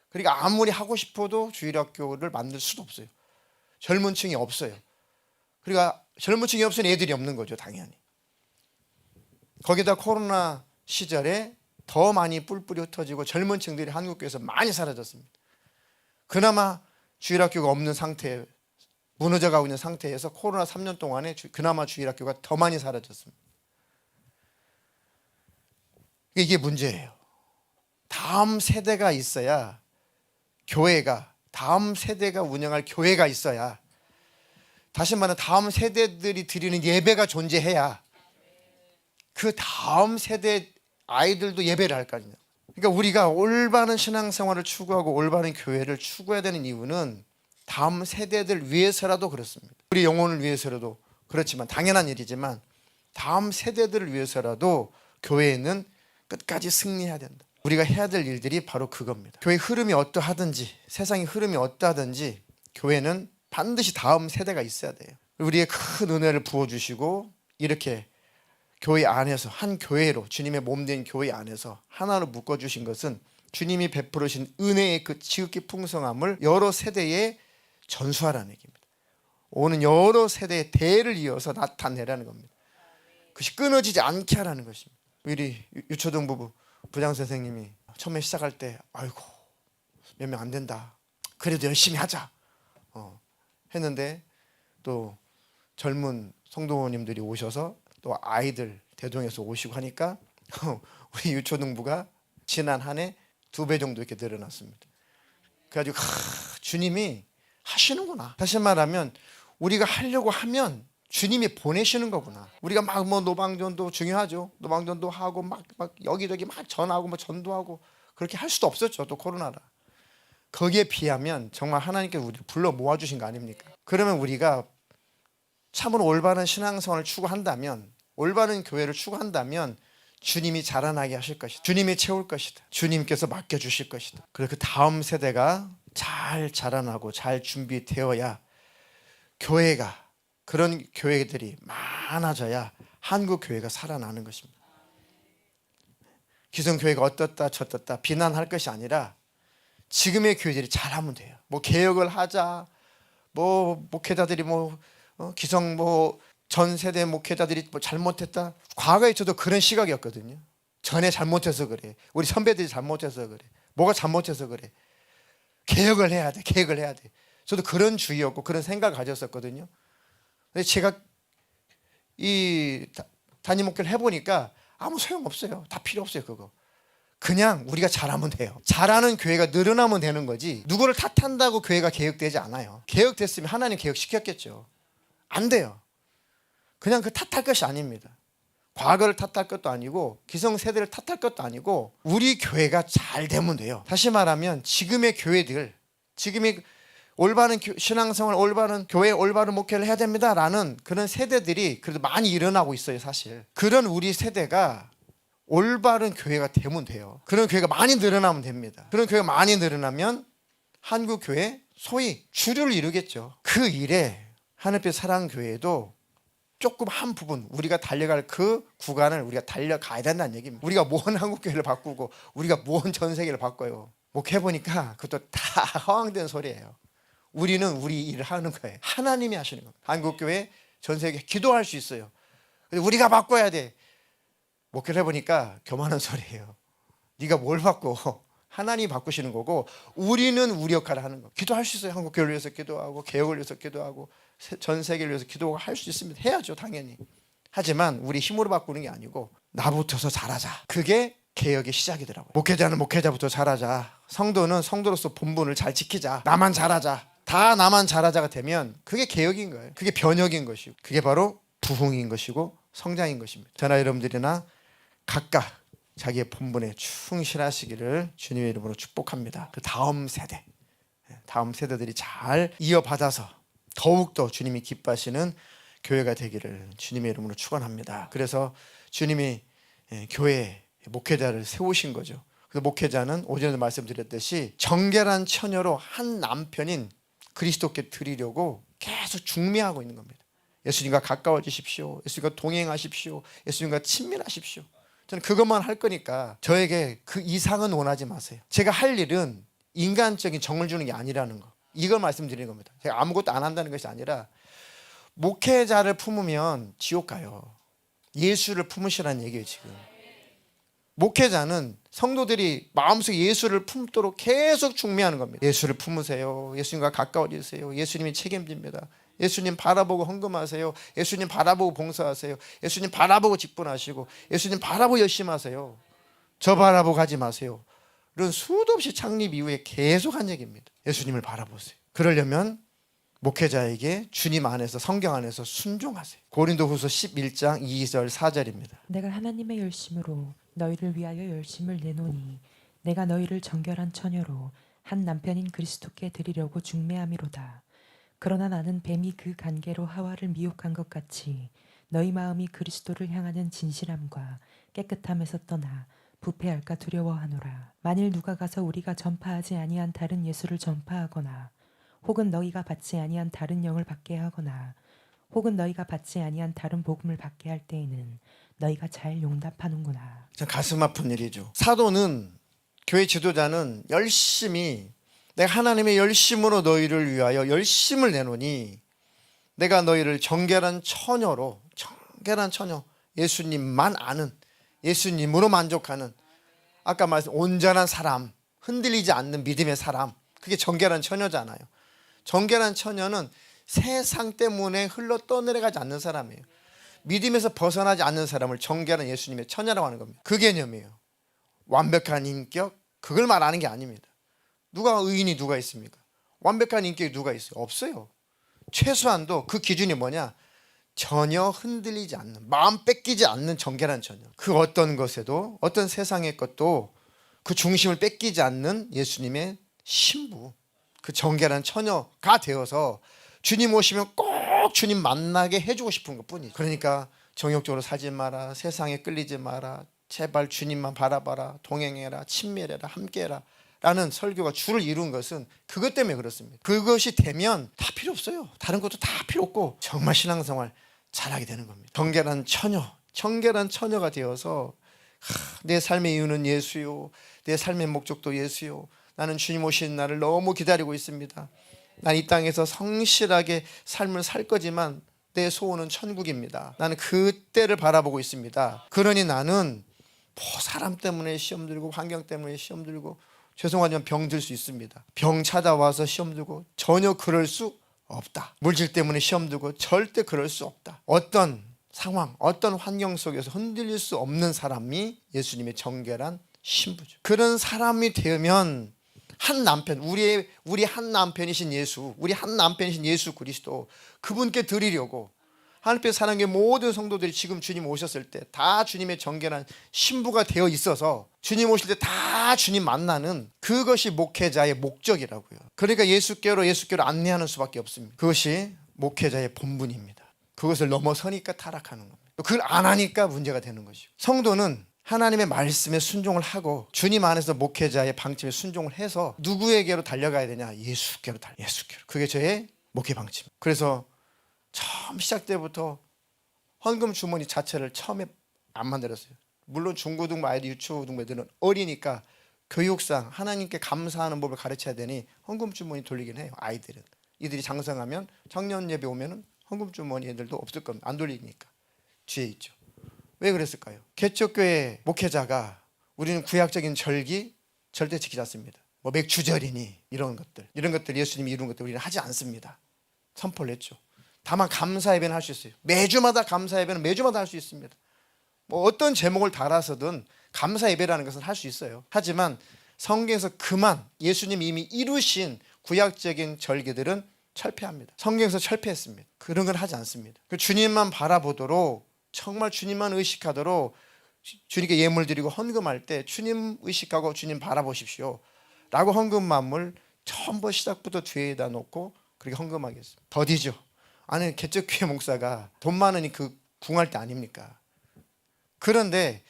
그러니까 아무리 하고 싶어도 주일학교를 만들 수도 없어요. 젊은 층이 없어요. 그러니까 젊은 층이 없으니 애들이 없는 거죠, 당연히. 거기다 코로나 시절에 더 많이 뿔뿔이 흩어지고 젊은 층들이 한국교회에서 많이 사라졌습니다. 그나마 주일학교가 없는 상태에 무너져가고 있는 상태에서 코로나 3년 동안에 그나마 주일학교가 더 많이 사라졌습니다. 이게 문제예요. 다음 세대가 있어야 교회가, 다음 세대가 운영할 교회가 있어야, 다시 말하면 다음 세대들이 드리는 예배가 존재해야 그 다음 세대 아이들도 예배를 할 거 아니냐. 그러니까 우리가 올바른 신앙생활을 추구하고 올바른 교회를 추구해야 되는 이유는 다음 세대들 위해서라도 그렇습니다. 우리 영혼을 위해서라도 그렇지만, 당연한 일이지만 다음 세대들을 위해서라도 교회는 끝까지 승리해야 된다. 우리가 해야 될 일들이 바로 그겁니다. 교회 흐름이 어떠하든지, 세상의 흐름이 어떠하든지 교회는 반드시 다음 세대가 있어야 돼요. 우리의 큰 은혜를 부어주시고 이렇게 교회 안에서 한 교회로, 주님의 몸된 교회 안에서 하나로 묶어주신 것은 주님이 베풀으신 은혜의 그 지극히 풍성함을 여러 세대에 전수하라는 얘기입니다. 오는 여러 세대의 대를 이어서 나타내라는 겁니다. 그것이 끊어지지 않게 하라는 것입니다. 우리 유초등 부부 부장 선생님이 처음에 시작할 때 아이고 몇 명 안 된다. 그래도 열심히 하자 했는데 또 젊은 성도님들이 오셔서 또 아이들 대동에서 오시고 하니까 우리 유초등부가 지난 한 해 2배 정도 이렇게 늘어났습니다. 그래가지고 주님이 하시는구나. 다시 말하면 우리가 하려고 하면 주님이 보내시는 거구나. 우리가 막 뭐 노방전도 중요하죠. 노방전도 하고 막 여기저기 막 전하고 뭐 전도하고 그렇게 할 수도 없었죠. 또 코로나라. 거기에 비하면 정말 하나님께서 우리를 불러 모아주신 거 아닙니까? 그러면 우리가 참으로 올바른 신앙생활을 추구한다면, 올바른 교회를 추구한다면 주님이 자라나게 하실 것이다. 주님이 채울 것이다. 주님께서 맡겨주실 것이다. 그리고 그 다음 세대가 잘 자라나고 잘 준비되어야 교회가 그런 교회들이 많아져야 한국 교회가 살아나는 것입니다. 기성 교회가 어떻다 저떻다 비난할 것이 아니라 지금의 교회들이 잘하면 돼요. 뭐 개혁을 하자, 뭐 목회자들이 기성 전 세대 목회자들이 뭐 잘못했다. 과거에 저도 그런 시각이었거든요. 전에 잘못해서 그래. 우리 선배들이 잘못해서 그래. 뭐가 잘못해서 그래. 개혁을 해야 돼. 개혁을 해야 돼. 저도 그런 주의였고 그런 생각을 가졌었거든요. 근데 제가 이 단임 목회를 해보니까 아무 소용없어요. 다 필요 없어요. 그거 그냥 우리가 잘하면 돼요. 잘하는 교회가 늘어나면 되는 거지 누구를 탓한다고 교회가 개혁되지 않아요. 개혁됐으면 하나님 개혁시켰겠죠. 안 돼요. 그냥 그 탓할 것이 아닙니다. 과거를 탓할 것도 아니고 기성세대를 탓할 것도 아니고 우리 교회가 잘 되면 돼요. 다시 말하면 지금의 교회들, 지금의 올바른 신앙생활, 올바른 교회, 올바른 목회를 해야 됩니다라는 그런 세대들이 그래도 많이 일어나고 있어요. 사실 그런 우리 세대가 올바른 교회가 되면 돼요. 그런 교회가 많이 늘어나면 됩니다. 그런 교회가 많이 늘어나면 한국 교회 소위 주류를 이루겠죠. 그 일에 하늘빛 사랑교회도 조금 한 부분 우리가 달려갈 그 구간을 우리가 달려가야 된다는 얘기입니다. 우리가 뭔 한국교회를 바꾸고 우리가 뭔 전세계를 바꿔요. 목회해보니까 그것도 다 허황된 소리예요. 우리는 우리 일을 하는 거예요. 하나님이 하시는 겁니다. 한국교회 전세계 기도할 수 있어요. 근데 우리가 바꿔야 돼. 목회를 해보니까 교만한 소리예요. 네가 뭘 바꿔? 하나님이 바꾸시는 거고 우리는 우리 역할을 하는 거. 기도할 수 있어요. 한국교회를 위해서 기도하고 개혁을 위해서 기도하고 전 세계를 위해서 기도할 수 있습니다. 해야죠. 당연히. 하지만 우리 힘으로 바꾸는 게 아니고 나부터서 잘하자. 그게 개혁의 시작이더라고요. 목회자는 목회자부터 잘하자. 성도는 성도로서 본분을 잘 지키자. 나만 잘하자. 다 나만 잘하자가 되면 그게 개혁인 거예요. 그게 변혁인 것이고 그게 바로 부흥인 것이고 성장인 것입니다. 저나 여러분들이나 각각 자기의 본분에 충실하시기를 주님의 이름으로 축복합니다. 그 다음 세대들이 잘 이어받아서 더욱더 주님이 기뻐하시는 교회가 되기를 주님의 이름으로 축원합니다. 그래서 주님이 교회 목회자를 세우신 거죠. 그래서 목회자는 오전에 말씀드렸듯이 정결한 처녀로 한 남편인 그리스도께 드리려고 계속 중매하고 있는 겁니다. 예수님과 가까워지십시오. 예수님과 동행하십시오. 예수님과 친밀하십시오. 저는 그것만 할 거니까 저에게 그 이상은 원하지 마세요. 제가 할 일은 인간적인 정을 주는 게 아니라는 거. 이걸 말씀드리는 겁니다. 제가 아무것도 안 한다는 것이 아니라 목회자를 품으면 지옥 가요. 예수를 품으시라는 얘기예요. 지금 목회자는 성도들이 마음속에 예수를 품도록 계속 중매하는 겁니다. 예수를 품으세요. 예수님과 가까워지세요. 예수님이 책임집니다. 예수님 바라보고 헌금하세요. 예수님 바라보고 봉사하세요. 예수님 바라보고 직분하시고 예수님 바라보고 열심히 하세요. 저 바라보고 가지 마세요. 이런 수도 없이 창립 이후에 계속 한 얘기입니다. 예수님을 바라보세요. 그러려면 목회자에게 주님 안에서 성경 안에서 순종하세요. 고린도후서 11장 2절 4절입니다. 내가 하나님의 열심으로 너희를 위하여 열심을 내노니 내가 너희를 정결한 처녀로 한 남편인 그리스도께 드리려고 중매함이로다. 그러나 나는 뱀이 그 간계로 하와를 미혹한 것 같이 너희 마음이 그리스도를 향하는 진실함과 깨끗함에서 떠나 부패할까 두려워하노라. 만일 누가 가서 우리가 전파하지 아니한 다른 예수를 전파하거나 혹은 너희가 받지 아니한 다른 영을 받게 하거나 혹은 너희가 받지 아니한 다른 복음을 받게 할 때에는 너희가 잘 용납하는구나. 참 가슴 아픈 일이죠. 사도는 교회 지도자는 열심히 내가 하나님의 열심으로 너희를 위하여 열심을 내노니 내가 너희를 정결한 처녀로 정결한 처녀 예수님만 아는 예수님으로 만족하는 아까 말씀 온전한 사람 흔들리지 않는 믿음의 사람 그게 정결한 처녀잖아요. 정결한 처녀는 세상 때문에 흘러 떠내려가지 않는 사람이에요. 믿음에서 벗어나지 않는 사람을 정결한 예수님의 처녀라고 하는 겁니다. 그 개념이에요. 완벽한 인격 그걸 말하는 게 아닙니다. 누가 의인이 누가 있습니까? 완벽한 인격이 누가 있어요? 없어요. 최소한도 그 기준이 뭐냐? 전혀 흔들리지 않는 마음 뺏기지 않는 정결한 처녀. 그 어떤 것에도 어떤 세상의 것도 그 중심을 뺏기지 않는 예수님의 신부 그 정결한 처녀가 되어서 주님 오시면 꼭 주님 만나게 해주고 싶은 것뿐이죠. 그러니까 정욕적으로 살지 마라. 세상에 끌리지 마라. 제발 주님만 바라봐라. 동행해라. 친밀해라. 함께해라 라는 설교가 줄을 이룬 것은 그것 때문에 그렇습니다. 그것이 되면 다 필요 없어요. 다른 것도 다 필요 없고 정말 신앙생활 잘하게 되는 겁니다. 청결한 처녀가 되어서 내 삶의 이유는 예수요, 내 삶의 목적도 예수요, 나는 주님 오시는 날을 너무 기다리고 있습니다. 난 이 땅에서 성실하게 삶을 살 거지만 내 소원은 천국입니다. 나는 그때를 바라보고 있습니다. 그러니 나는 사람 때문에 시험 들고 환경 때문에 시험 들고 죄송하지만 병 들 수 있습니다. 병 찾아와서 시험 들고 전혀 그럴 수 없다. 물질 때문에 시험 들고 절대 그럴 수 없다. 어떤 상황, 어떤 환경 속에서 흔들릴 수 없는 사람이 예수님의 정결한 신부죠. 그런 사람이 되면 한 남편, 우리 한 남편이신 예수, 우리 한 남편이신 예수 그리스도, 그분께 드리려고 하나님께 사랑의 모든 성도들이 지금 주님 오셨을 때 다 주님의 정결한 신부가 되어 있어서 주님 오실 때 다 주님 만나는 그것이 목회자의 목적이라고요. 그러니까 예수께로 안내하는 수밖에 없습니다. 그것이 목회자의 본분입니다. 그것을 넘어서니까 타락하는 겁니다. 그걸 안 하니까 문제가 되는 것이고, 성도는 하나님의 말씀에 순종을 하고 주님 안에서 목회자의 방침에 순종을 해서 누구에게로 달려가야 되냐? 예수께로. 그게 저의 목회 방침. 그래서 처음 시작 때부터 헌금 주머니 자체를 처음에 안 만들었어요. 물론 중고등부 아이들, 유초등부 애들은 어리니까 교육상 하나님께 감사하는 법을 가르쳐야 되니 헌금 주머니 돌리긴 해요. 아이들은 이들이 장성하면 청년 예배 오면은 헌금 주머니 애들도 없을 겁니다. 안 돌리니까. 뒤에 있죠. 왜 그랬을까요? 개척교회 목회자가 우리는 구약적인 절기 절대 지키지 않습니다. 뭐 맥주절이니 이런 것들 예수님이 이룬 것들 우리는 하지 않습니다. 선포를 했죠. 다만 감사 예배는 할 수 있어요. 매주마다 감사 예배는 매주마다 할 수 있습니다. 뭐 어떤 제목을 달아서든 감사 예배라는 것은 할 수 있어요. 하지만 성경에서 그만 예수님이 이미 이루신 구약적인 절기들은 철폐합니다. 성경에서 철폐했습니다. 그런 건 하지 않습니다. 주님만 바라보도록, 정말 주님만 의식하도록, 주님께 예물 드리고 헌금할 때 주님 의식하고 주님 바라보십시오 라고 헌금 마음을 처음부터 시작부터 뒤에다 놓고 그렇게 헌금하겠습니다. 더디죠. 아니, 개척교회 목사가 돈 많으니 그 궁할 때 아닙니까? 그런데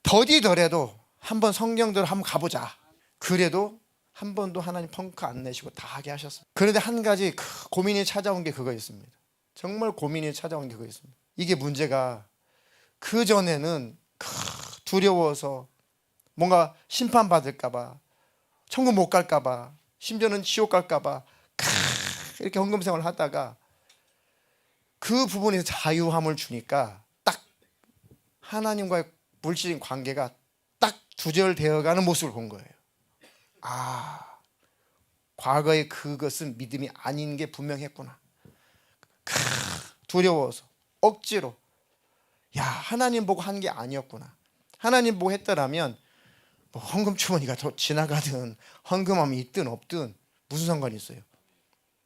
더디더라도 한번 성경대로 한번 가보자. 그래도 한 번도 하나님 펑크 안 내시고 다 하게 하셨습니다. 그런데 한 가지 고민이 찾아온 게 그거였습니다. 정말 고민이 찾아온 게 그거였습니다. 이게 문제가, 그전에는 두려워서 뭔가 심판받을까 봐, 천국 못 갈까 봐, 심지어는 지옥 갈까 봐 이렇게 헌금 생활을 하다가 그 부분에서 자유함을 주니까 딱 하나님과의 물질적인 관계가 딱 두절되어가는 모습을 본 거예요. 아, 과거에 그것은 믿음이 아닌 게 분명했구나. 두려워서 억지로, 야, 하나님 보고 한 게 아니었구나. 하나님 보고 했더라면 뭐 헌금 주머니가 더 지나가든 헌금함이 있든 없든 무슨 상관이 있어요.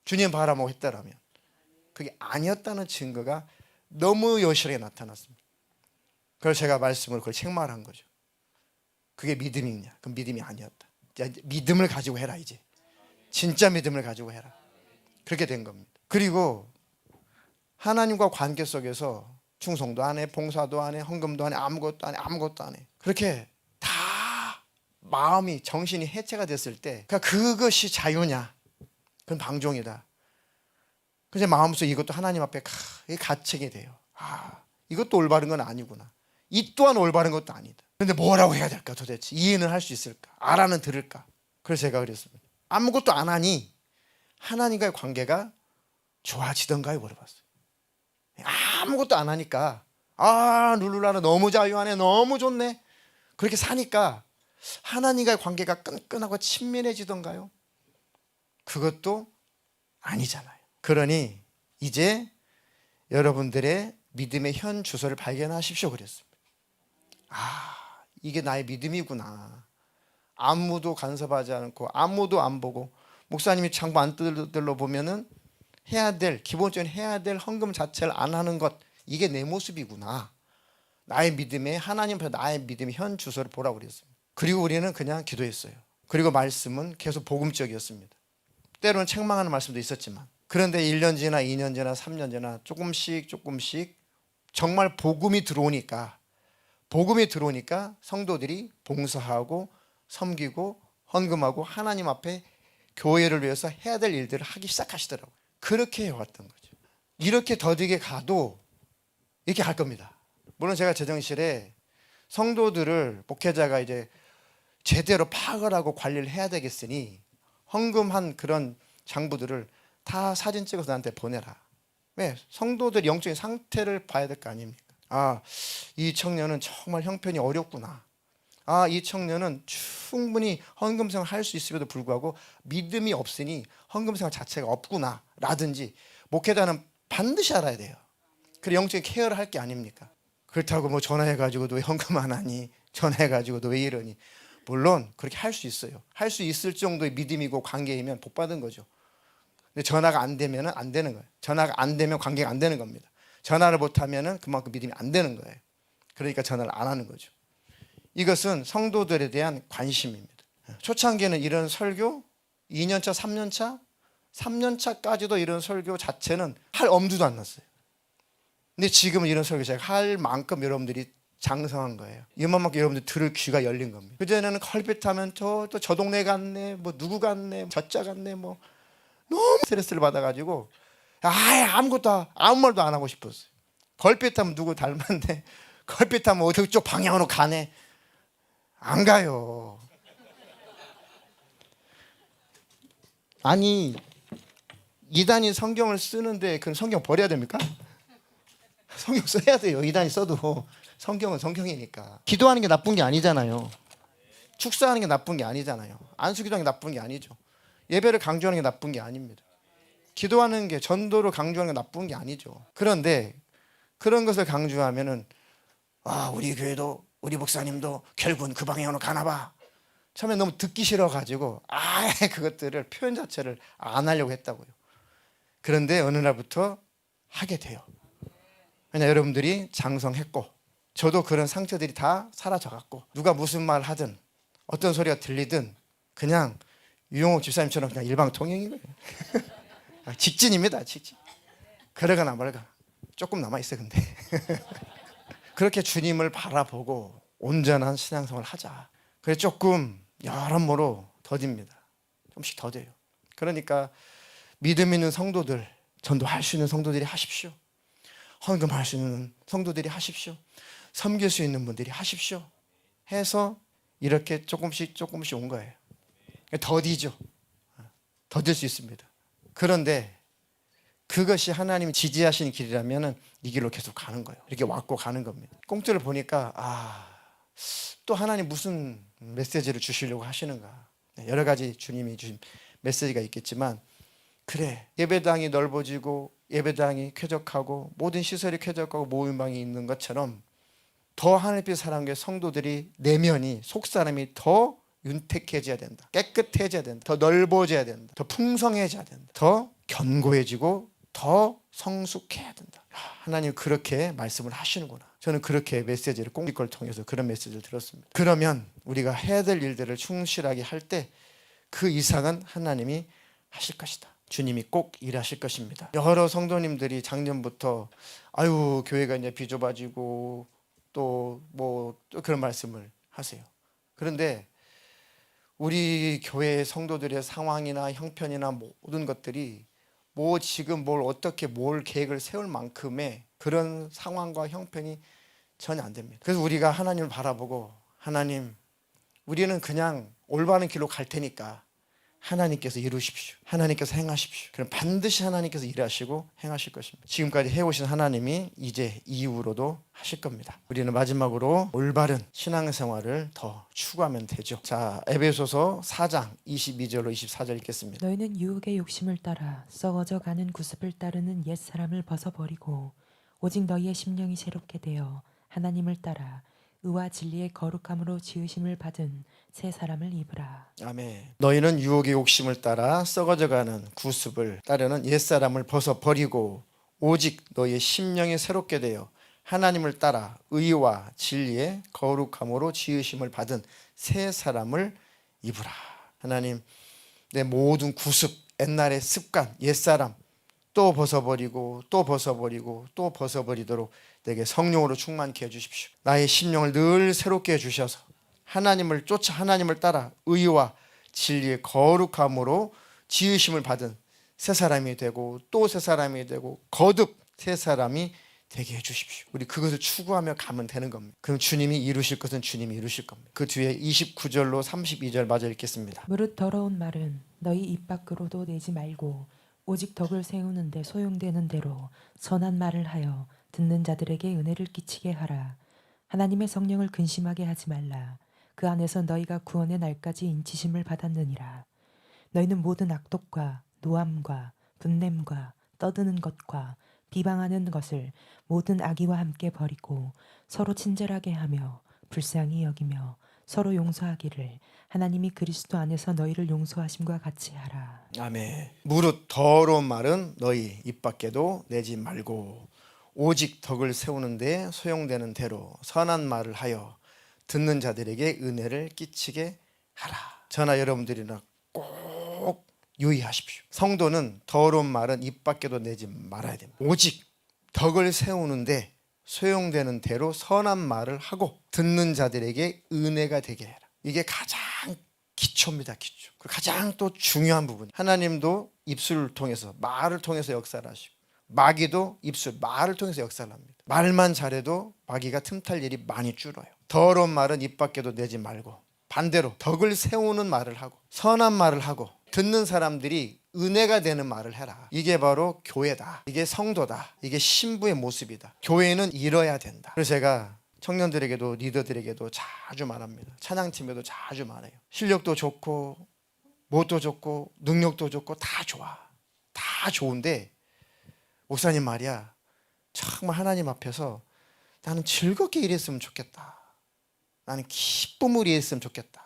주님 바라보고 했더라면. 그게 아니었다는 증거가 너무 여실하게 나타났습니다. 그래서 제가 말씀을 그걸 책망한 거죠. 그게 믿음이냐? 그건 믿음이 아니었다. 이제 믿음을 가지고 해라. 이제 진짜 믿음을 가지고 해라. 그렇게 된 겁니다. 그리고 하나님과 관계 속에서 충성도 안 해, 봉사도 안 해, 헌금도 안 해, 아무것도 안 해. 그렇게 다 마음이, 정신이 해체가 됐을 때, 그러니까 그것이 자유냐? 그건 방종이다. 그래서 마음속에 이것도 하나님 앞에 가책이 돼요. 아, 이것도 올바른 건 아니구나. 이 또한 올바른 것도 아니다. 그런데 뭐라고 해야 될까 도대체? 이해는 할 수 있을까? 알아는 들을까? 그래서 제가 그랬습니다. 아무것도 안 하니 하나님과의 관계가 좋아지던가요? 물어봤어요. 아무것도 안 하니까, 아, 룰루라는 너무 자유하네, 너무 좋네, 그렇게 사니까 하나님과의 관계가 끈끈하고 친밀해지던가요? 그것도 아니잖아요. 그러니 이제 여러분들의 믿음의 현 주소를 발견하십시오 그랬습니다. 아, 이게 나의 믿음이구나. 아무도 간섭하지 않고 아무도 안 보고 목사님이 창부 안 들러보면은 기본적인 해야 될 헌금 자체를 안 하는 것, 이게 내 모습이구나. 나의 믿음의, 하나님 앞에 나의 믿음의 현 주소를 보라고 그랬습니다. 그리고 우리는 그냥 기도했어요. 그리고 말씀은 계속 복음적이었습니다. 때로는 책망하는 말씀도 있었지만, 그런데 1년 지나 2년 지나 3년 지나 조금씩 정말 복음이 들어오니까 성도들이 봉사하고 섬기고 헌금하고 하나님 앞에 교회를 위해서 해야 될 일들을 하기 시작하시더라고요. 그렇게 해왔던 거죠. 이렇게 더디게 가도 이렇게 갈 겁니다. 물론 제가 제정실에 성도들을 목회자가 이제 제대로 파악을 하고 관리를 해야 되겠으니 헌금한 그런 장부들을 다 사진 찍어서 나한테 보내라. 왜? 성도들의 영적인 상태를 봐야 될 거 아닙니까? 아, 이 청년은 정말 형편이 어렵구나. 아, 이 청년은 충분히 헌금 생활 할 수 있음에도 불구하고 믿음이 없으니 헌금 생활 자체가 없구나 라든지 목회자는 반드시 알아야 돼요. 그래 영적인 케어를 할 게 아닙니까? 그렇다고 뭐 전화해가지고 너 왜 헌금 안 하니? 전화해가지고 너 왜 이러니? 물론 그렇게 할 수 있어요. 할 수 있을 정도의 믿음이고 관계이면 복 받은 거죠. 근데 전화가 안 되면 안 되는 거예요. 전화가 안 되면 관계가 안 되는 겁니다. 전화를 못 하면은 그만큼 믿음이 안 되는 거예요. 그러니까 전화를 안 하는 거죠. 이것은 성도들에 대한 관심입니다. 초창기에는 이런 설교 2년차, 3년차, 3년차까지도 이런 설교 자체는 할 엄두도 안 났어요. 근데 지금은 이런 설교 제가 할 만큼 여러분들이 장성한 거예요. 이만큼 여러분들 들을 귀가 열린 겁니다. 그전에는 컬핏하면 저 동네 갔네, 뭐 누구 갔네, 저자 갔네, 뭐 너무 스트레스를 받아가지고 아예 아무 말도 안 하고 싶었어요. 걸핏하면 누구 닮았네, 걸핏하면 어디 쪽 방향으로 가네, 안 가요. 아니 이단이 성경을 쓰는데 그럼 성경 버려야 됩니까? 성경 써야 돼요. 이단이 써도 성경은 성경이니까. 기도하는 게 나쁜 게 아니잖아요. 축사하는 게 나쁜 게 아니잖아요. 안수기도하는 게 나쁜 게 아니죠. 예배를 강조하는 게 나쁜 게 아닙니다. 기도하는 게, 전도를 강조하는 게 나쁜 게 아니죠. 그런데 그런 것을 강조하면은 우리 교회도 우리 목사님도 결국은 그 방향으로 가나 봐. 처음에 너무 듣기 싫어가지고 아예 그것들을 표현 자체를 안 하려고 했다고요. 그런데 어느 날부터 하게 돼요. 왜냐 여러분들이 장성했고 저도 그런 상처들이 다 사라져갔고 누가 무슨 말 하든 어떤 소리가 들리든 그냥 유용옥 집사님처럼 그냥 일방통행인 거예요. 직진입니다. 직진. 그러거나 말거나. 조금 남아있어요 근데. 그렇게 주님을 바라보고 온전한 신앙생활을 하자. 그래 조금 여러모로 더딥니다. 좀씩 더뎌요. 그러니까 믿음 있는 성도들, 전도할 수 있는 성도들이 하십시오. 헌금할 수 있는 성도들이 하십시오. 섬길 수 있는 분들이 하십시오. 해서 이렇게 조금씩 온 거예요. 더디죠. 더딜 수 있습니다. 그런데 그것이 하나님이 지지하시는 길이라면 이 길로 계속 가는 거예요. 이렇게 왔고 가는 겁니다. 꽁트를 보니까 또 하나님 무슨 메시지를 주시려고 하시는가. 여러 가지 주님이 주신 메시지가 있겠지만 그래 예배당이 넓어지고 예배당이 쾌적하고 모든 시설이 쾌적하고 모임방이 있는 것처럼 더 하나님의 사랑의 성도들이 내면이 속사람이 더 윤택해져야 된다. 깨끗해져야 된다. 더 넓어져야 된다. 더 풍성해져야 된다. 더 견고해지고 더 성숙해야 된다. 하나님 그렇게 말씀을 하시는구나. 저는 그렇게 메시지를 꽁기걸 통해서 그런 메시지를 들었습니다. 그러면 우리가 해야 될 일들을 충실하게 할 때 그 이상은 하나님이 하실 것이다. 주님이 꼭 일하실 것입니다. 여러 성도님들이 작년부터 교회가 이제 비좁아지고 또 그런 말씀을 하세요. 그런데 우리 교회 성도들의 상황이나 형편이나 모든 것들이 지금 어떻게 계획을 세울 만큼의 그런 상황과 형편이 전혀 안 됩니다. 그래서 우리가 하나님을 바라보고 하나님 우리는 그냥 올바른 길로 갈 테니까 하나님께서 이루십시오. 하나님께서 행하십시오. 그럼 반드시 하나님께서 일하시고 행하실 것입니다. 지금까지 해오신 하나님이 이제 이후로도 하실 겁니다. 우리는 마지막으로 올바른 신앙생활을 더 추구하면 되죠. 자, 에베소서 4장 22절로 24절 읽겠습니다. 너희는 유혹의 욕심을 따라 썩어져 가는 구습을 따르는 옛사람을 벗어버리고 오직 너희의 심령이 새롭게 되어 하나님을 따라 의와 진리의 거룩함으로 지으심을 받은 새 사람을 입으라. 아멘. 너희는 유혹의 욕심을 따라 썩어져가는 구습을 따르는 옛사람을 벗어버리고 오직 너희의 심령이 새롭게 되어 하나님을 따라 의와 진리의 거룩함으로 지으심을 받은 새 사람을 입으라. 하나님 내 모든 구습, 옛날의 습관, 옛사람 또 벗어버리고 또 벗어버리고 또 벗어버리도록 내게 성령으로 충만케 해주십시오. 나의 심령을 늘 새롭게 해주셔서 하나님을 쫓아 하나님을 따라 의와 진리의 거룩함으로 지으심을 받은 새 사람이 되고 또 새 사람이 되고 거듭 새 사람이 되게 해주십시오. 우리 그것을 추구하며 가면 되는 겁니다. 그럼 주님이 이루실 것은 주님이 이루실 겁니다. 그 뒤에 29절로 32절 마저 읽겠습니다. 무릇 더러운 말은 너희 입 밖으로도 내지 말고 오직 덕을 세우는데 소용되는 대로 선한 말을 하여 듣는 자들에게 은혜를 끼치게 하라. 하나님의 성령을 근심하게 하지 말라. 그 안에서 너희가 구원의 날까지 인치심을 받았느니라. 너희는 모든 악독과 노함과 분냄과 떠드는 것과 비방하는 것을 모든 악의와 함께 버리고 서로 친절하게 하며 불쌍히 여기며 서로 용서하기를 하나님이 그리스도 안에서 너희를 용서하심과 같이 하라. 아멘. 무릇 더러운 말은 너희 입 밖에도 내지 말고 오직 덕을 세우는 데 소용되는 대로 선한 말을 하여 듣는 자들에게 은혜를 끼치게 하라. 저나 여러분들이나 꼭 유의하십시오. 성도는 더러운 말은 입 밖에도 내지 말아야 됩니다. 오직 덕을 세우는데 소용되는 대로 선한 말을 하고 듣는 자들에게 은혜가 되게 해라. 이게 가장 기초입니다. 기초. 가장 또 중요한 부분. 하나님도 입술을 통해서 말을 통해서 역사를 하시고 마귀도 입술 말을 통해서 역사를 합니다. 말만 잘해도 마귀가 틈탈 일이 많이 줄어요. 더러운 말은 입 밖에도 내지 말고 반대로 덕을 세우는 말을 하고 선한 말을 하고 듣는 사람들이 은혜가 되는 말을 해라. 이게 바로 교회다. 이게 성도다. 이게 신부의 모습이다. 교회는 이뤄야 된다. 그래서 제가 청년들에게도 리더들에게도 자주 말합니다. 찬양팀에도 자주 말해요. 실력도 좋고 뭣도 좋고 능력도 좋고 다 좋아. 다 좋은데 목사님 말이야, 정말 하나님 앞에서 나는 즐겁게 일했으면 좋겠다. 나는 기쁨으로 일했으면 좋겠다.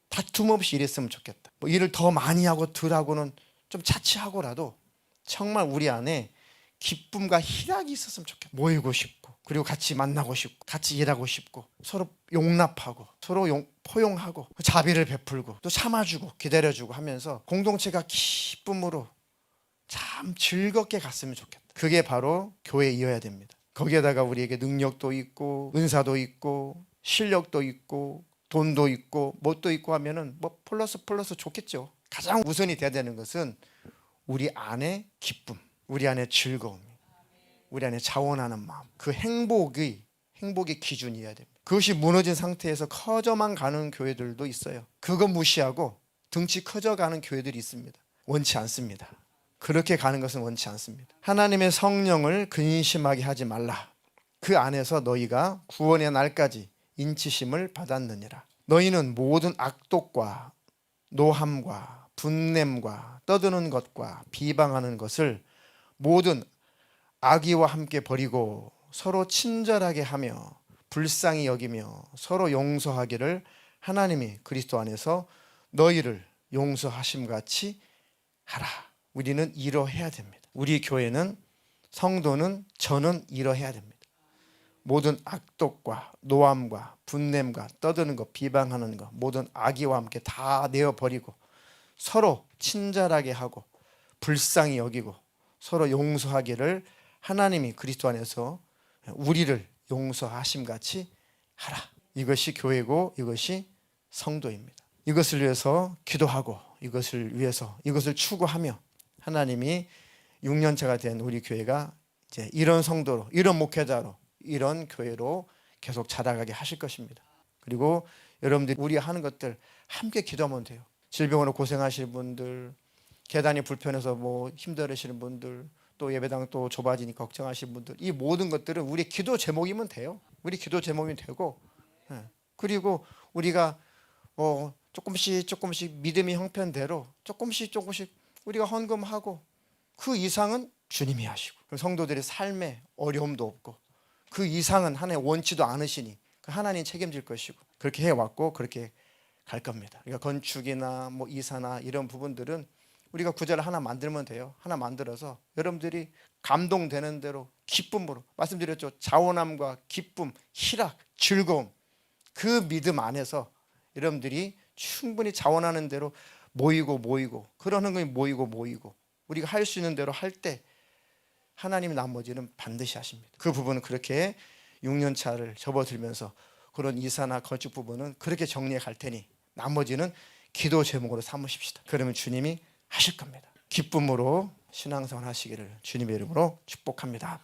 다툼 없이 일했으면 좋겠다. 뭐 일을 더 많이 하고 덜 하고는 좀 자취하고라도 정말 우리 안에 기쁨과 희락이 있었으면 좋겠다. 모이고 싶고 그리고 같이 만나고 싶고 같이 일하고 싶고 서로 용납하고 서로 포용하고 자비를 베풀고 또 참아주고 기다려주고 하면서 공동체가 기쁨으로 참 즐겁게 갔으면 좋겠다. 그게 바로 교회이어야 됩니다. 거기에다가 우리에게 능력도 있고 은사도 있고 실력도 있고 돈도 있고 뭣도 있고 하면은 뭐 플러스 좋겠죠. 가장 우선이 돼야 되는 것은 우리 안에 기쁨, 우리 안에 즐거움, 우리 안에 자원하는 마음, 그 행복의 기준이어야 됩니다. 그것이 무너진 상태에서 커져만 가는 교회들도 있어요. 그거 무시하고 등치 커져가는 교회들이 있습니다. 원치 않습니다. 그렇게 가는 것은 원치 않습니다. 하나님의 성령을 근심하게 하지 말라. 그 안에서 너희가 구원의 날까지 인치심을 받았느니라. 너희는 모든 악독과 노함과 분냄과 떠드는 것과 비방하는 것을 모든 악의와 함께 버리고 서로 친절하게 하며 불쌍히 여기며 서로 용서하기를 하나님이 그리스도 안에서 너희를 용서하심같이 하라. 우리는 이러해야 됩니다. 우리 교회는 성도는 저는 이러해야 됩니다. 모든 악독과 노함과 분냄과 떠드는 것, 비방하는 것, 모든 악의와 함께 다 내어버리고 서로 친절하게 하고 불쌍히 여기고 서로 용서하기를 하나님이 그리스도 안에서 우리를 용서하심같이 하라. 이것이 교회고 이것이 성도입니다. 이것을 위해서 기도하고 이것을 위해서 이것을 추구하며 하나님이 6년차가 된 우리 교회가 이제 이런 성도로, 이런 목회자로, 이런 교회로 계속 자라가게 하실 것입니다. 그리고 여러분들이 우리 하는 것들 함께 기도하면 돼요. 질병으로 고생하시는 분들, 계단이 불편해서 뭐 힘들으시는 분들, 또 예배당 또 좁아지니까 걱정하시는 분들, 이 모든 것들은 우리 기도 제목이면 돼요. 우리 기도 제목이 되고, 그리고 우리가 뭐 조금씩 믿음의 형편대로 조금씩 우리가 헌금하고 그 이상은 주님이 하시고 그럼 성도들의 삶에 어려움도 없고 그 이상은 하나님 원치도 않으시니 그 하나님 책임질 것이고 그렇게 해왔고 그렇게 갈 겁니다. 그러니까 건축이나 뭐 이사나 이런 부분들은 우리가 구절을 하나 만들면 돼요. 하나 만들어서 여러분들이 감동되는 대로 기쁨으로 말씀드렸죠. 자원함과 기쁨, 희락, 즐거움 그 믿음 안에서 여러분들이 충분히 자원하는 대로 모이고 그러는 거 모이고 우리가 할 수 있는 대로 할 때 하나님 나머지는 반드시 하십니다. 그 부분은 그렇게 6년 차를 접어들면서 그런 이사나 건축 부분은 그렇게 정리해 갈 테니 나머지는 기도 제목으로 삼으십시다. 그러면 주님이 하실 겁니다. 기쁨으로 신앙생활 하시기를 주님의 이름으로 축복합니다.